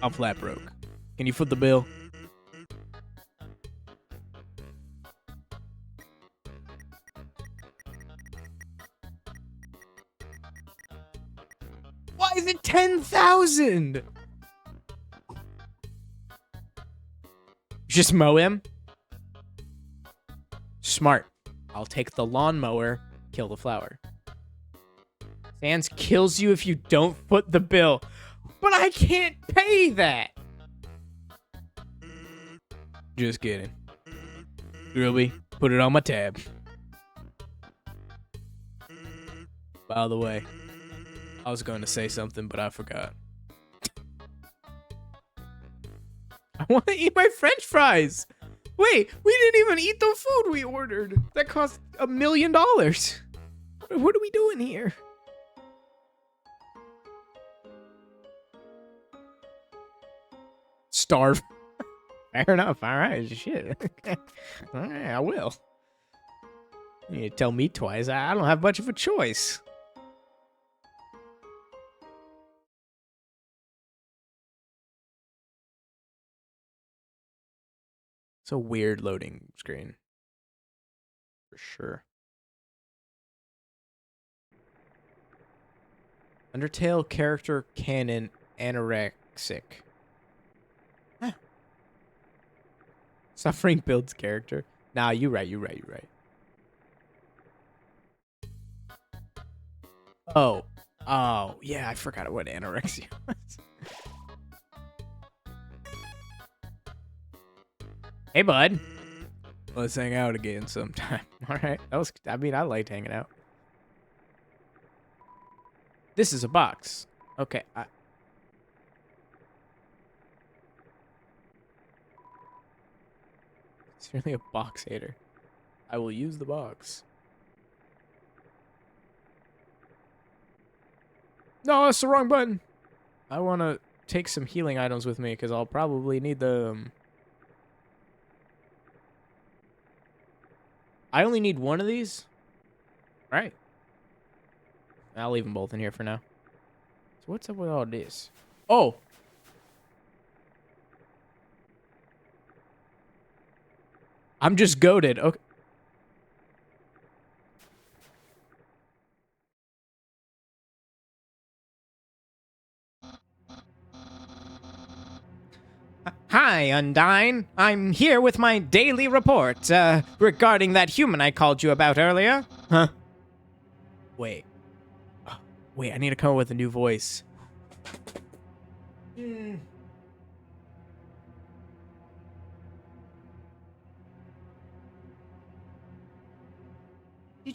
I'm flat broke. Can you foot the bill? Why is it 10,000? Just mow him? Smart. I'll take the lawnmower, kill the flower. Sans kills you if you don't foot the bill. But I can't pay that. Just kidding. Grilby, put it on my tab. By the way, I was going to say something, but I forgot. I want to eat my French fries. Wait, we didn't even eat the food we ordered. That cost $1 million. What are we doing here? Starve. Fair enough. All right. Shit. All right, I will. You need to tell me twice. I don't have much of a choice. It's a weird loading screen. For sure. Undertale character canon anorexic. Huh. Suffering builds character. Nah, you right. Oh. Oh, yeah, I forgot what anorexia was. Hey, bud. Let's hang out again sometime. All right. I liked hanging out. This is a box. Okay. It's really a box hater. I will use the box. No, that's the wrong button. I want to take some healing items with me because I'll probably need them. I only need one of these. All right. I'll leave them both in here for now. So what's up with all this? Oh. I'm just goated. Okay. Hi, Undyne. I'm here with my daily report, regarding that human I called you about earlier. Huh? Wait. Wait, I need to come up with a new voice. Did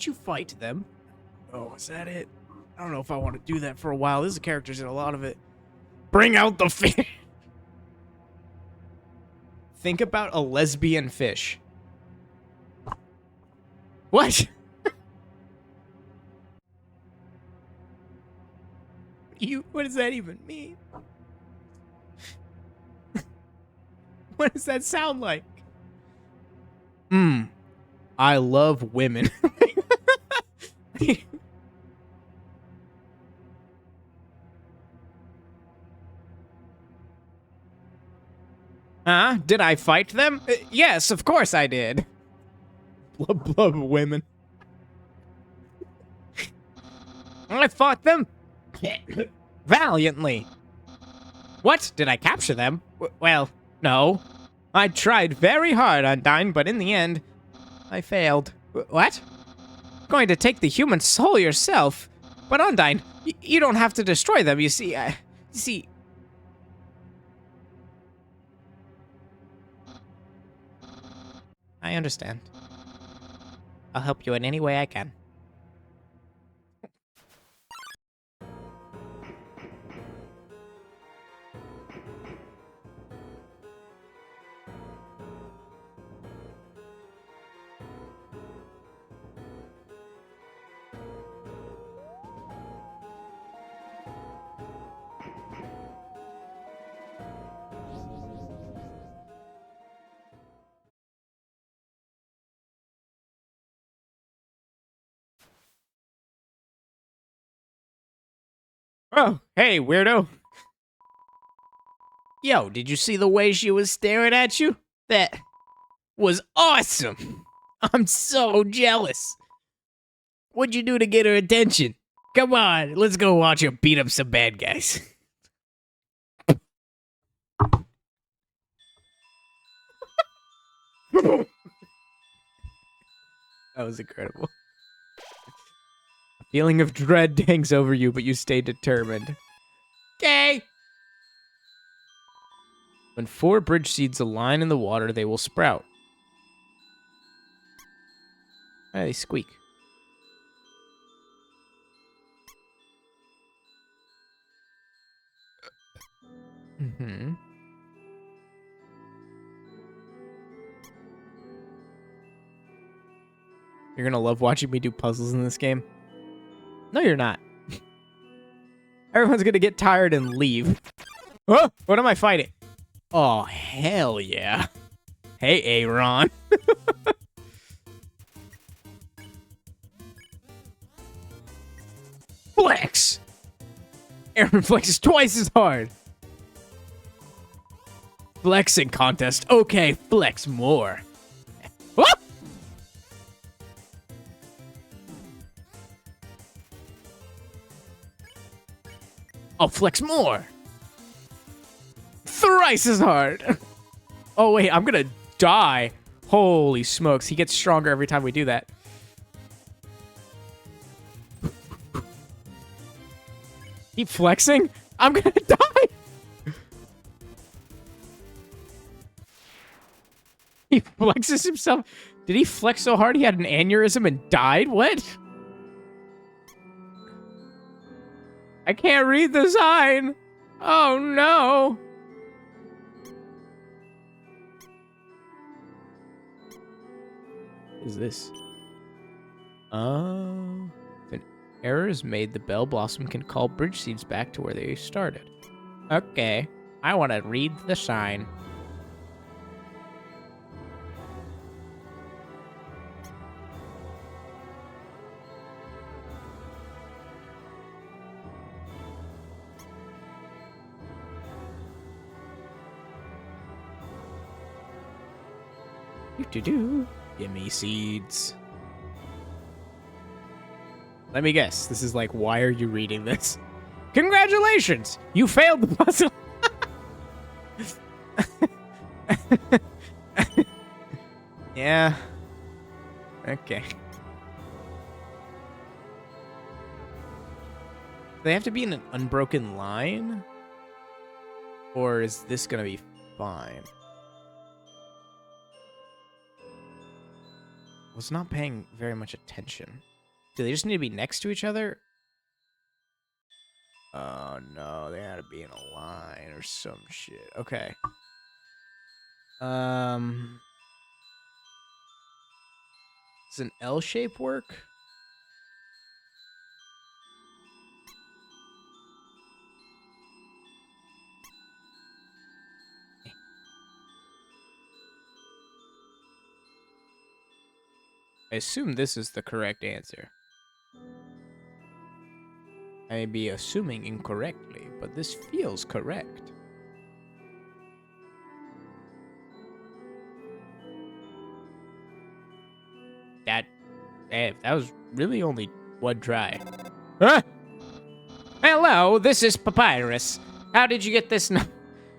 you fight them? Oh, is that it? I don't know if I want to do that for a while. This is a character's in a lot of it. Bring out the fish. Think about a lesbian fish. What? What does that even mean? What does that sound like? I love women. Huh? Did I fight them? Yes, of course I did. Blub blub women. I fought them valiantly. What? Did I capture them? Well, no. I tried very hard, Undyne, but in the end, I failed. What? Going to take the human soul yourself? But Undyne, you don't have to destroy them, you see. I understand. I'll help you in any way I can. Oh, hey, weirdo. Yo, did you see the way she was staring at you? That was awesome. I'm so jealous. What'd you do to get her attention? Come on, let's go watch her beat up some bad guys. That was incredible. A feeling of dread hangs over you, but you stay determined. Okay. When 4 bridge seeds align in the water, they will sprout. Ah, they squeak. Mm-hmm. You're gonna love watching me do puzzles in this game. No, you're not. Everyone's gonna get tired and leave. Oh, what am I fighting? Oh, hell yeah. Hey, Aaron. Flex! Aaron flexes twice as hard. Flexing contest. Okay, flex more. Whoa! I'll flex more. Thrice as hard. Oh, wait, I'm gonna die. Holy smokes, he gets stronger every time we do that. Keep flexing? I'm gonna die. He flexes himself. Did he flex so hard he had an aneurysm and died? What? I can't read the sign. Oh no. What is this? If an error is made, the Bell Blossom can call bridge seeds back to where they started. Okay. I want to read the sign. Do-do-do. Gimme seeds. Let me guess. This is like, why are you reading this? Congratulations! You failed the puzzle. Yeah. Okay. They have to be in an unbroken line? Or is this gonna be fine? Was not paying very much attention. Do they just need to be next to each other? Oh no, they had to be in a line or some shit. Okay. Does an L shape work? I assume this is the correct answer. I may be assuming incorrectly, but this feels correct. Hey, that was really only one try. Huh? Hello, this is Papyrus. How did you get this number?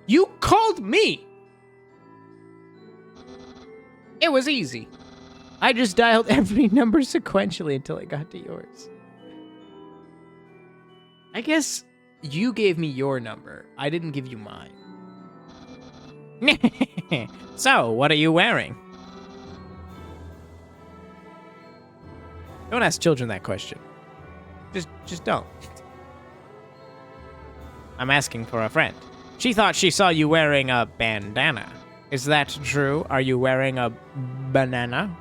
You called me! It was easy. I just dialed every number sequentially until I got to yours. I guess you gave me your number. I didn't give you mine. So, what are you wearing? Don't ask children that question. Just don't. I'm asking for a friend. She thought she saw you wearing a bandana. Is that true? Are you wearing a banana?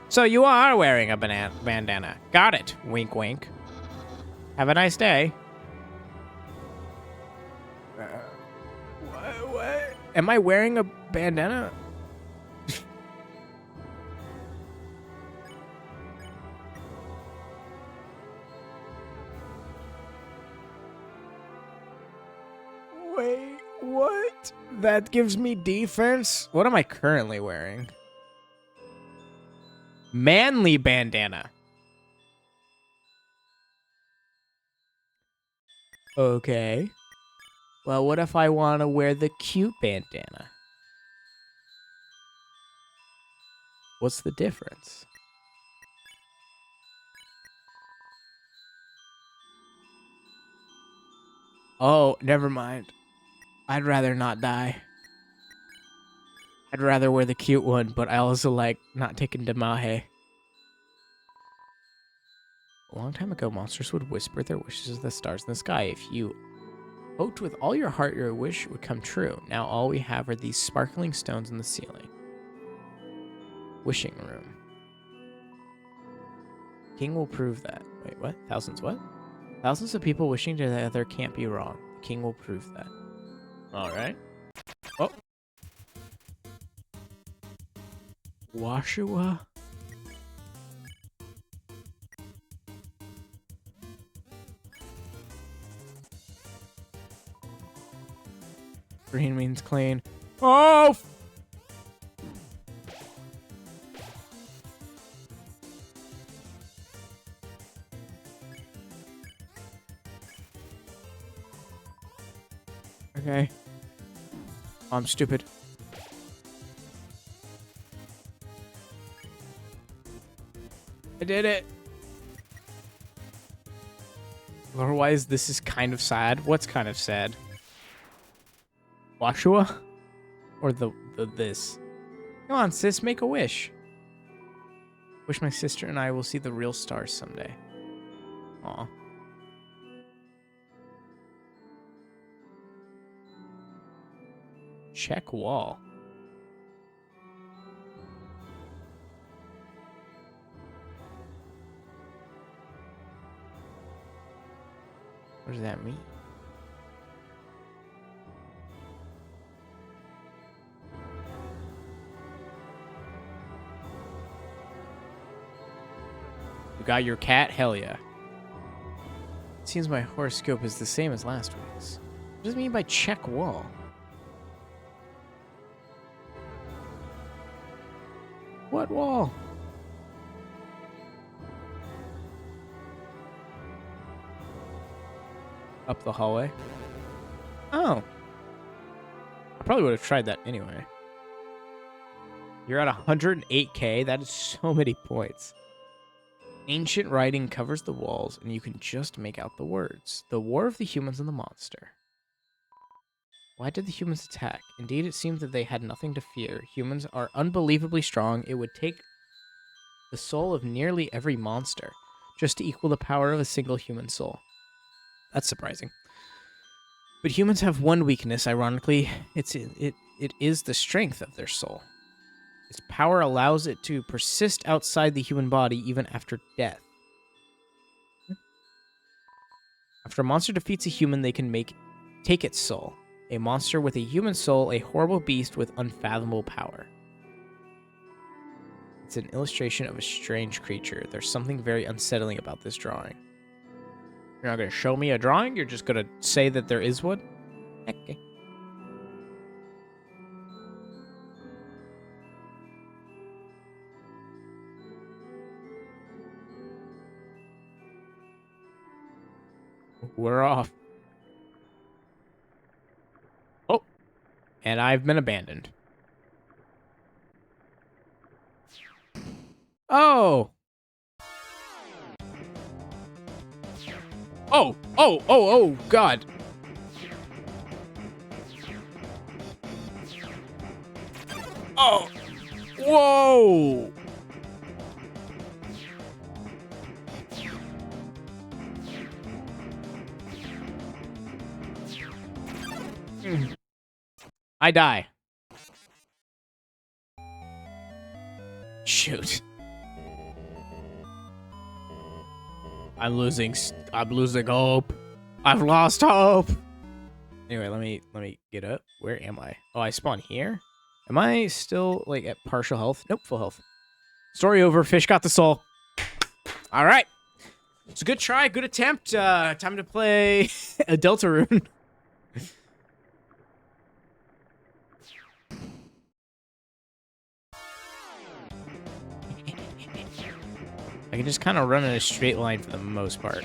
So you are wearing a bandana. Got it. Wink, wink. Have a nice day. What? Am I wearing a bandana? Wait, what? That gives me defense? What am I currently wearing? Manly bandana. Okay. Well, what if I want to wear the cute bandana? What's the difference? Oh, never mind. I'd rather not die. I'd rather wear the cute one, but I also like not taking Damahe. A long time ago, monsters would whisper their wishes to the stars in the sky. If you hoped with all your heart your wish would come true. Now all we have are these sparkling stones in the ceiling. Wishing room. King will prove that. Wait, what? Thousands what? Thousands of people wishing together can't be wrong. The king will prove that. Alright. Oh. Washua? Green means clean. Oh! Okay. I'm stupid. I did it. Otherwise, this is kind of sad. What's kind of sad? Washua? Or the this? Come on, sis, make a wish. Wish my sister and I will see the real stars someday. Aw. Check wall. What does that mean? You got your cat? Hell yeah. It seems my horoscope is the same as last week's. What does it mean by check wall? What wall? Up the hallway. Oh. I probably would have tried that anyway. You're at 108k. That is so many points. Ancient writing covers the walls, and you can just make out the words. The war of the humans and the monster. Why did the humans attack? Indeed, it seemed that they had nothing to fear. Humans are unbelievably strong. It would take the soul of nearly every monster just to equal the power of a single human soul. That's surprising. But humans have one weakness, ironically. It is the strength of their soul. Its power allows it to persist outside the human body even after death. After a monster defeats a human, they can take its soul. A monster with a human soul, a horrible beast with unfathomable power. It's an illustration of a strange creature. There's something very unsettling about this drawing. You're not going to show me a drawing? You're just going to say that there is one? Okay. We're off. Oh, and I've been abandoned. Oh. Oh, God. Oh. Whoa. I die. Shoot. I'm losing hope. I've lost hope. Anyway, let me get up. Where am I? Oh, I spawn here. Am I still like at partial health? Nope, full health. Story over. Fish got the soul. All right. It's a good try, good attempt. Time to play a Deltarune. I can just kind of run in a straight line for the most part.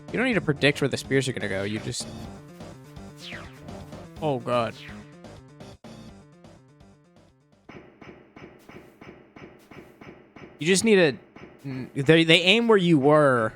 You don't need to predict where the spears are gonna go. You just... Oh, God. You just need to... They aim where you were.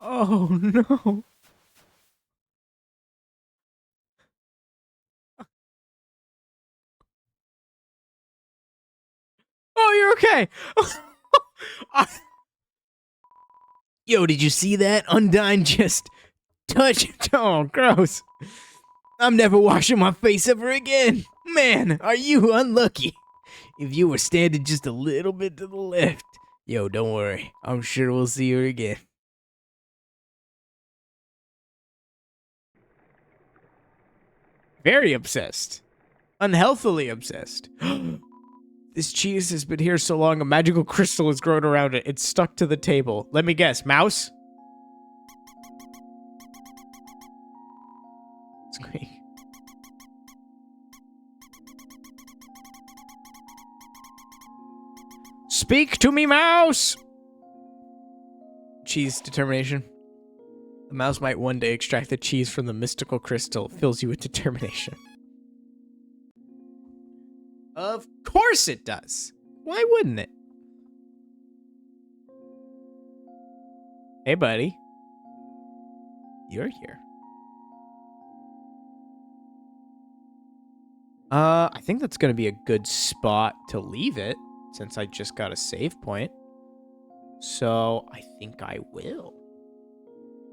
Oh, no. Oh, you're okay. Yo, did you see that? Undyne just touched. Oh, gross. I'm never washing my face ever again. Man, are you unlucky? If you were standing just a little bit to the left. Yo, don't worry. I'm sure we'll see her again. Very obsessed. Unhealthily obsessed. This cheese has been here so long, a magical crystal has grown around it. It's stuck to the table. Let me guess, mouse? Squeak. Speak to me, mouse! Cheese determination. The mouse might one day extract the cheese from the mystical crystal. Fills you with determination. Of course it does. Why wouldn't it? Hey, buddy. You're here. I think that's going to be a good spot to leave it, since I just got a save point. So, I think I will.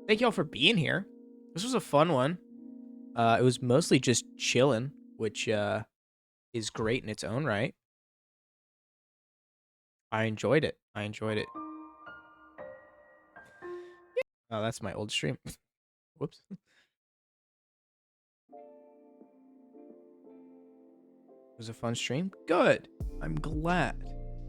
Thank y'all for being here. This was a fun one. It was mostly just chilling, which, is great in its own right. I enjoyed it. Oh, that's my old stream. Whoops. It was a fun stream. Good. I'm glad.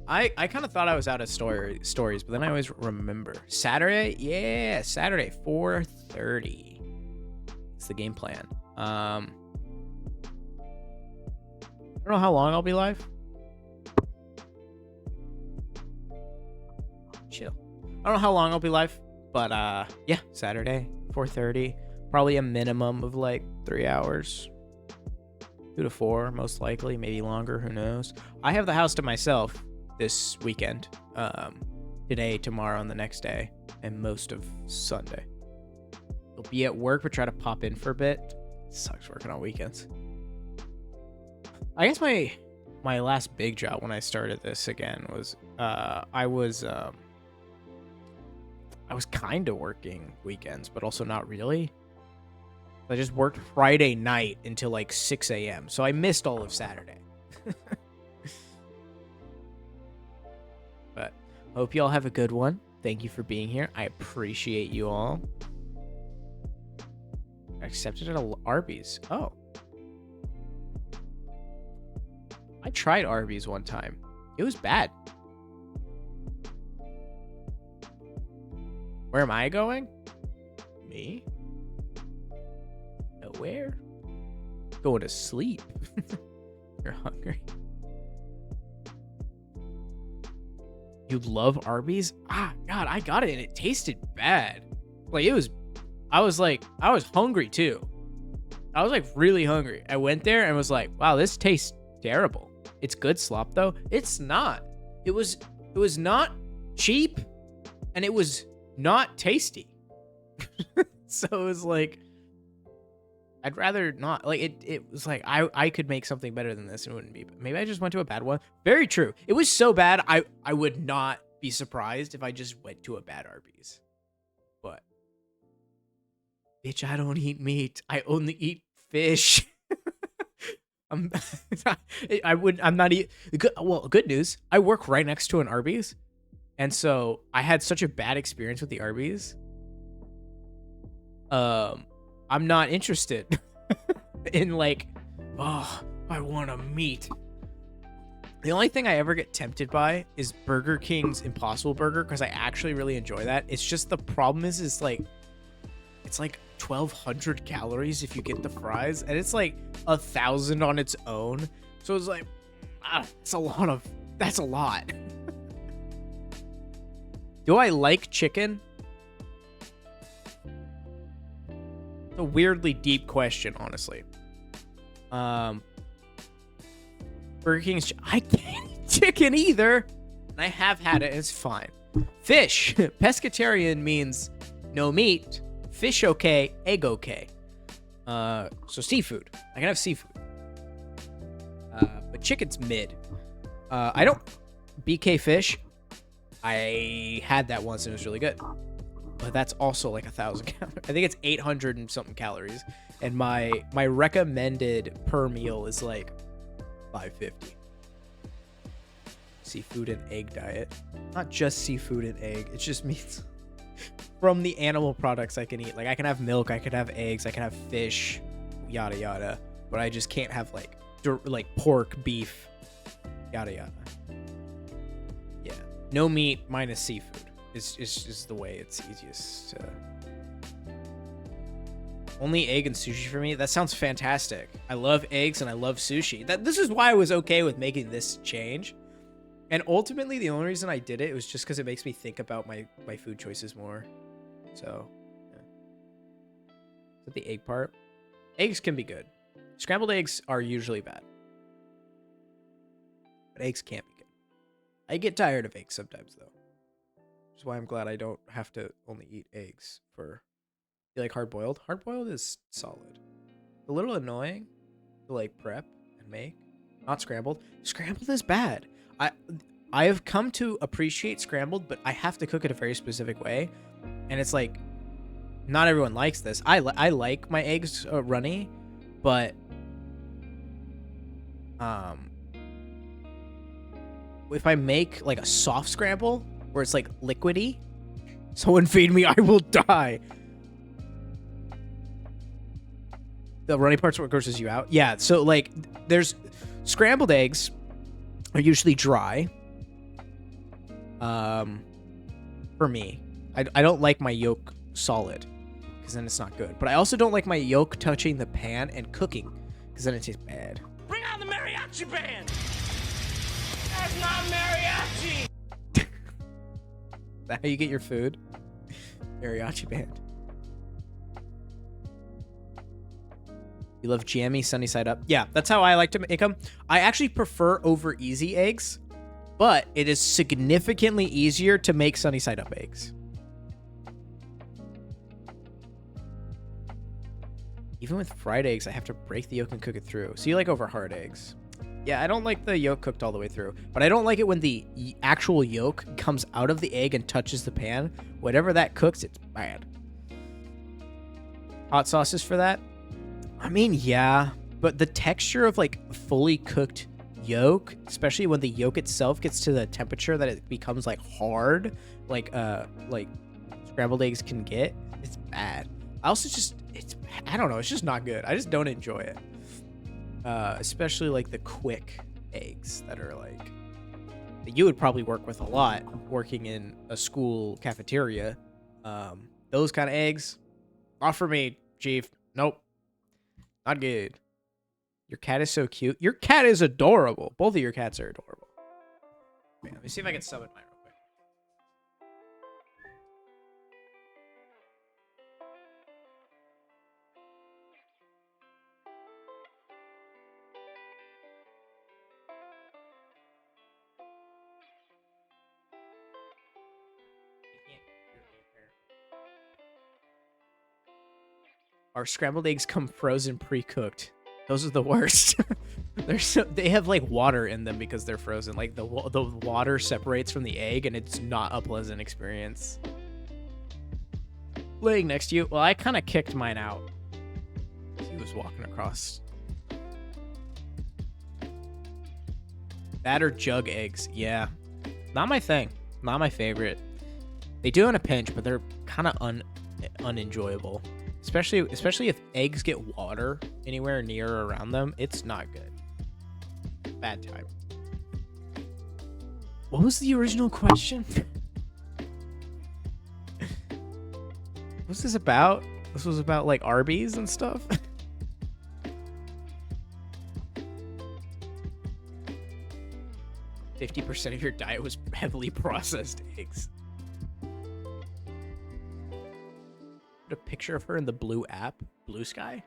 I kind of thought I was out of stories, but then I always remember. Saturday? Yeah, Saturday, 4:30. It's the game plan. I don't know how long I'll be live. Chill. I don't know how long I'll be live, but yeah, Saturday, 4:30. Probably a minimum of like 3 hours. 2 to 4, most likely, maybe longer, who knows. I have the house to myself this weekend. Today, tomorrow, and the next day, and most of Sunday. I'll be at work, but try to pop in for a bit. It sucks working on weekends. I guess my last big job when I started this again was I I was kind of working weekends, but also not really. I just worked Friday night until like 6 a.m. So I missed all of Saturday. But hope you all have a good one. Thank you for being here. I appreciate you all. I accepted at Arby's. Oh. I tried Arby's one time. It was bad. Where am I going? Me? Nowhere. Going to sleep. You're hungry. You love Arby's? Ah, God, I got it and it tasted bad. Like I was hungry too. I was like really hungry. I went there and was like, wow, this tastes terrible. It's good slop though. It's not. It was not cheap and it was not tasty. So it was like, I'd rather not. Like it was like I could make something better than this and it wouldn't be. Maybe I just went to a bad one. Very true. It was so bad I would not be surprised if I just went to a bad Arby's. But bitch, I don't eat meat. I only eat fish. I'm not eat good. Well, good news. I work right next to an Arby's. And so I had such a bad experience with the Arby's. I'm not interested in like, oh, I want a meat. The only thing I ever get tempted by is Burger King's Impossible Burger because I actually really enjoy that. It's just the problem is like, it's like 1,200 calories if you get the fries, and it's like 1,000 on its own. So it's like, that's a lot. Do I like chicken? It's a weirdly deep question, honestly. Burger King's... I can't eat chicken either. And I have had it, and it's fine. Fish. Pescatarian means no meat. Fish okay. Egg okay. So seafood. I can have seafood. But chicken's mid. I don't... BK fish. I had that once, and it was really good. But that's also like 1,000 calories. I think it's 800 and something calories. And my recommended per meal is like 550. Seafood and egg diet. Not just seafood and egg. It just means from the animal products I can eat. Like I can have milk, I can have eggs, I can have fish, yada yada. But I just can't have like pork, beef, yada yada. Yeah. No meat minus seafood. It's just the way it's easiest to... Only egg and sushi for me? That sounds fantastic. I love eggs and I love sushi. This is why I was okay with making this change. And ultimately, the only reason I did it was just because it makes me think about my food choices more. So, yeah. Is that the egg part? Eggs can be good. Scrambled eggs are usually bad. But eggs can't be good. I get tired of eggs sometimes, though. Which is why I'm glad I don't have to only eat eggs for... You like hard-boiled? Hard-boiled is solid. A little annoying to like prep and make. Not scrambled. Scrambled is bad. I have come to appreciate scrambled, but I have to cook it a very specific way. And it's like, not everyone likes this. I like my eggs runny, but if I make like a soft scramble where it's like liquidy, someone feed me, I will die. The runny part's what grosses you out? Yeah, so like there's scrambled eggs are usually dry. For me, I don't like my yolk solid because then it's not good. But I also don't like my yolk touching the pan and cooking because then it tastes bad. Bring on the mariachi band! That's not mariachi! Is that how you get your food? Mariachi band. You love jammy, sunny side up? Yeah, that's how I like to make them. I actually prefer over easy eggs, but it is significantly easier to make sunny side up eggs. Even with fried eggs, I have to break the yolk and cook it through. So you like over hard eggs. Yeah, I don't like the yolk cooked all the way through, but I don't like it when the actual yolk comes out of the egg and touches the pan. Whatever that cooks, it's bad. Hot sauces for that? I mean, yeah, but the texture of like fully cooked yolk, especially when the yolk itself gets to the temperature that it becomes like hard, like scrambled eggs can get, it's bad. I also just, I don't know, it's just not good. I just don't enjoy it. Especially like the quick eggs that are like, that you would probably work with a lot working in a school cafeteria. Those kind of eggs, not for me, Chief. Nope. Not good. Your cat is so cute. Your cat is adorable. Both of your cats are adorable. Wait, let me see if I can summon mine real quick. Our scrambled eggs come frozen pre-cooked. Those are the worst. They have like water in them because they're frozen. Like the water separates from the egg and it's not a pleasant experience. Laying next to you. Well, I kind of kicked mine out. He was walking across. Batter jug eggs. Yeah. Not my thing. Not my favorite. They do in a pinch, but they're kind of unenjoyable. Especially if eggs get water anywhere near or around them, it's not good. Bad time. What was the original question? What's this about? This was about like Arby's and stuff. 50% of your diet was heavily processed eggs. A picture of her in the blue app, Blue Sky.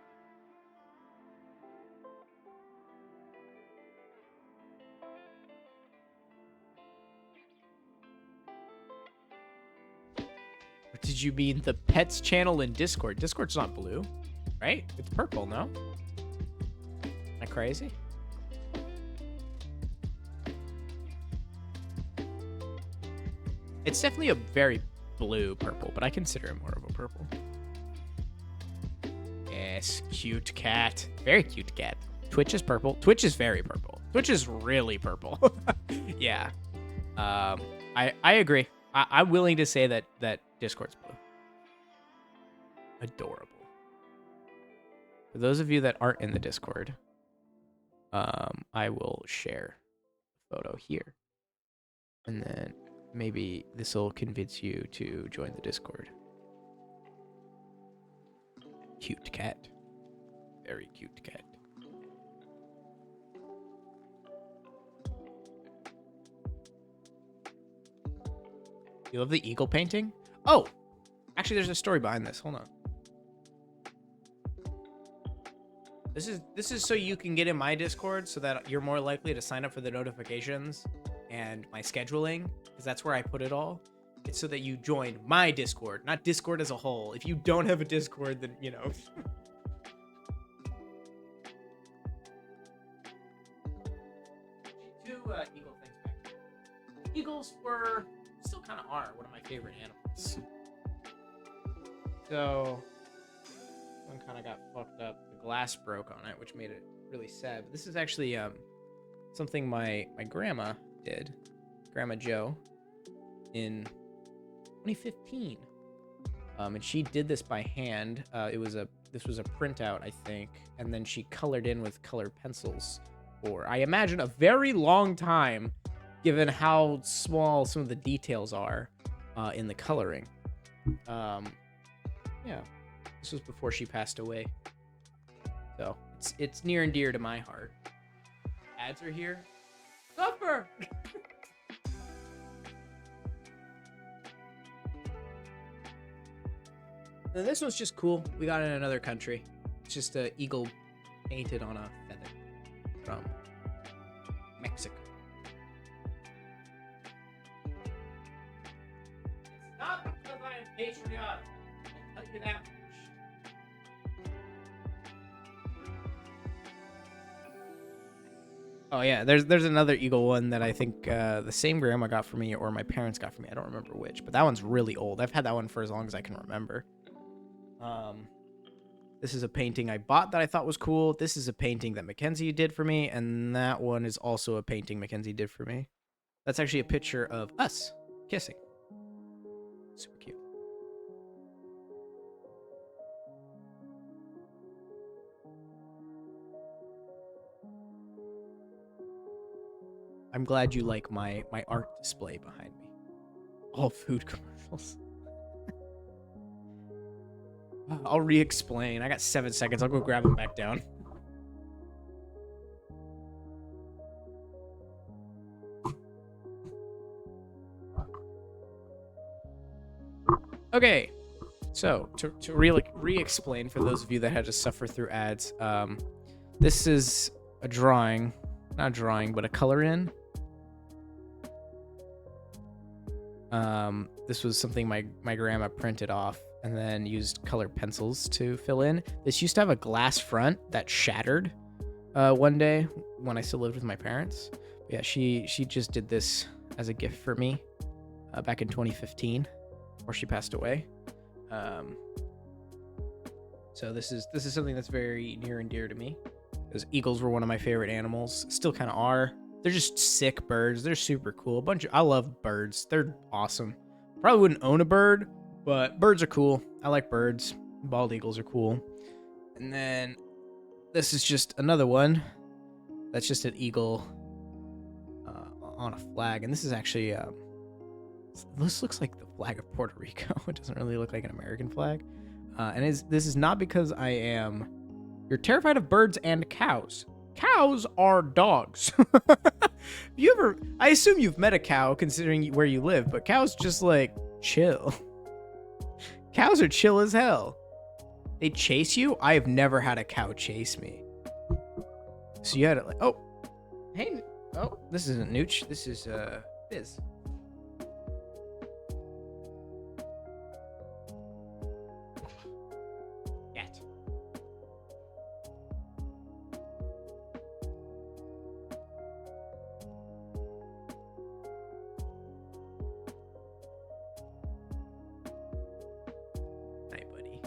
Or did you mean the pets channel in Discord? Discord's not blue, right? It's purple, no? Am I crazy? It's definitely a very blue purple, but I consider it more of a purple. Yes, cute cat. Very cute cat. Twitch is purple. Twitch is very purple. Twitch is really purple. Yeah. I agree. I'm willing to say that Discord's blue. Adorable. For those of you that aren't in the Discord, I will share a photo here. And then maybe this will convince you to join the Discord. Cute cat. Very cute cat. You love the eagle painting? Oh! Actually, there's a story behind this. Hold on. This is so you can get in my Discord so that you're more likely to sign up for the notifications and my scheduling, because that's where I put it all. It's so that you join my Discord, not Discord as a whole. If you don't have a Discord, then, you know. Two eagle things back here. Eagles were, still kind of are, one of my favorite animals. So, one kind of got fucked up. The glass broke on it, which made it really sad. But this is actually something my grandma did, Grandma Joe, in 2015, and she did this by hand. This was a printout, I think, and then she colored in with colored pencils for, I imagine, a very long time, given how small some of the details are in the coloring. Yeah, this was before she passed away, so it's near and dear to my heart. Ads are here. Suffer. And this one's just cool. We got it in another country. It's just an eagle painted on a feather from Mexico. It's not because I am patriotic. I'll tell you that much. Oh yeah, there's another eagle one that I think the same grandma got for me or my parents got for me. I don't remember which, but that one's really old. I've had that one for as long as I can remember. This is a painting I bought that I thought was cool. This is a painting that Mackenzie did for me, and that one is also a painting Mackenzie did for me. That's actually a picture of us kissing. Super cute. I'm glad you like my art display behind me. All food commercials. I'll re-explain. I got 7 seconds. I'll go grab him back down. Okay, so to re-explain for those of you that had to suffer through ads, this is a drawing, not a drawing, but a color in. This was something my grandma printed off and then used colored pencils to fill in. This used to have a glass front that shattered one day when I still lived with my parents. But yeah, she just did this as a gift for me back in 2015 before she passed away. So this is something that's very near and dear to me, because eagles were one of my favorite animals, still kind of are. They're just sick birds. They're super cool. I love birds. They're awesome. Probably wouldn't own a bird, but birds are cool. I like birds. Bald eagles are cool. And then this is just another one. That's just an eagle on a flag. And this is actually, this looks like the flag of Puerto Rico. It doesn't really look like an American flag. And this is not because you're terrified of birds and cows. Cows are dogs. I assume you've met a cow considering where you live, but cows just like chill. Cows are chill as hell. They chase you? I have never had a cow chase me. So you had it like, oh, hey, oh, this isn't Nooch. This is Biz. Cat. Hi, buddy.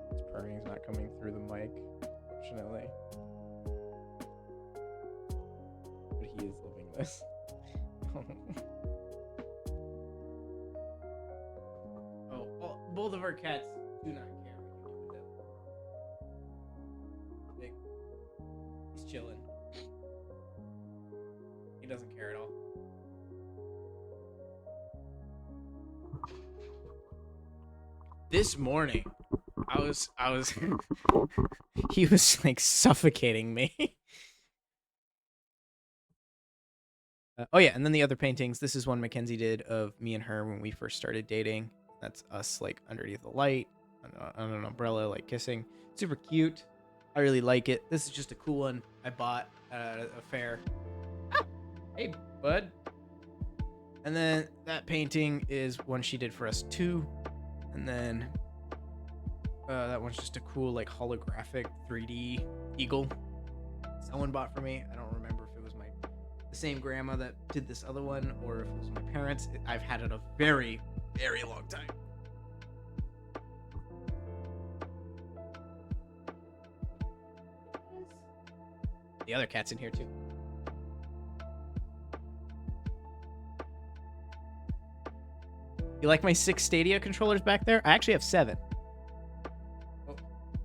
This purring's not coming through the mic, fortunately. But he is loving this. Both of our cats do not care what you do with them. He's chilling. He doesn't care at all. This morning, I was he was like suffocating me. Oh yeah, and then the other paintings. This is one Mackenzie did of me and her when we first started dating. That's us like underneath the light on an umbrella, like kissing. Super cute. I really like it. This is just a cool one I bought at a fair. Ah! Hey, bud. And then that painting is one she did for us too. And then that one's just a cool like holographic 3D eagle someone bought for me. I don't remember if it was the same grandma that did this other one or if it was my parents. I've had it a very, very long time. The other cat's in here too. You like my 6 Stadia controllers back there? I actually have 7. Oh,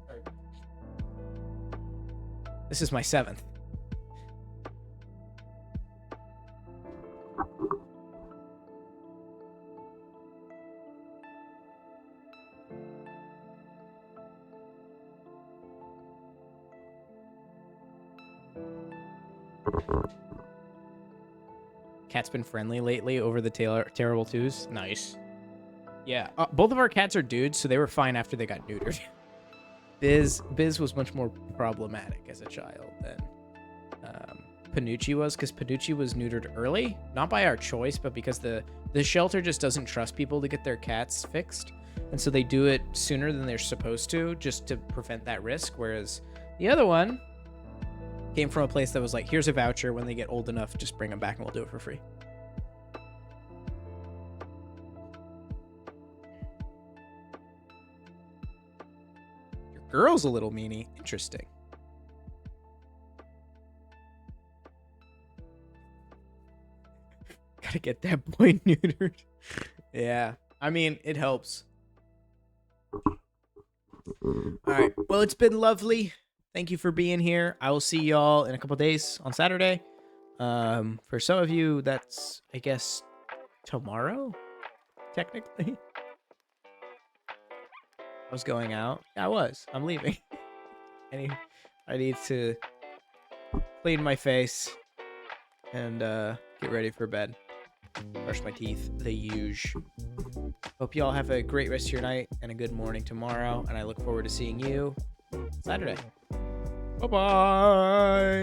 sorry. This is my 7th. Cat's been friendly lately over the terrible twos. Nice. Yeah, both of our cats are dudes, so they were fine after they got neutered. Biz was much more problematic as a child than Panucci was, because Panucci was neutered early, not by our choice, but because the shelter just doesn't trust people to get their cats fixed, and so they do it sooner than they're supposed to, just to prevent that risk. Whereas the other one came from a place that was like, here's a voucher. When they get old enough, just bring them back and we'll do it for free. Your girl's a little meanie. Interesting. Gotta get that boy neutered. Yeah. I mean, it helps. All right. Well, it's been lovely. Thank you for being here. I will see y'all in a couple days on Saturday. For some of you, that's, I guess, tomorrow, technically. I was going out. Yeah, I was. I'm leaving. I need to clean my face and get ready for bed. Brush my teeth, the huge. Hope you all have a great rest of your night and a good morning tomorrow, and I look forward to seeing you Saturday. Bye-bye.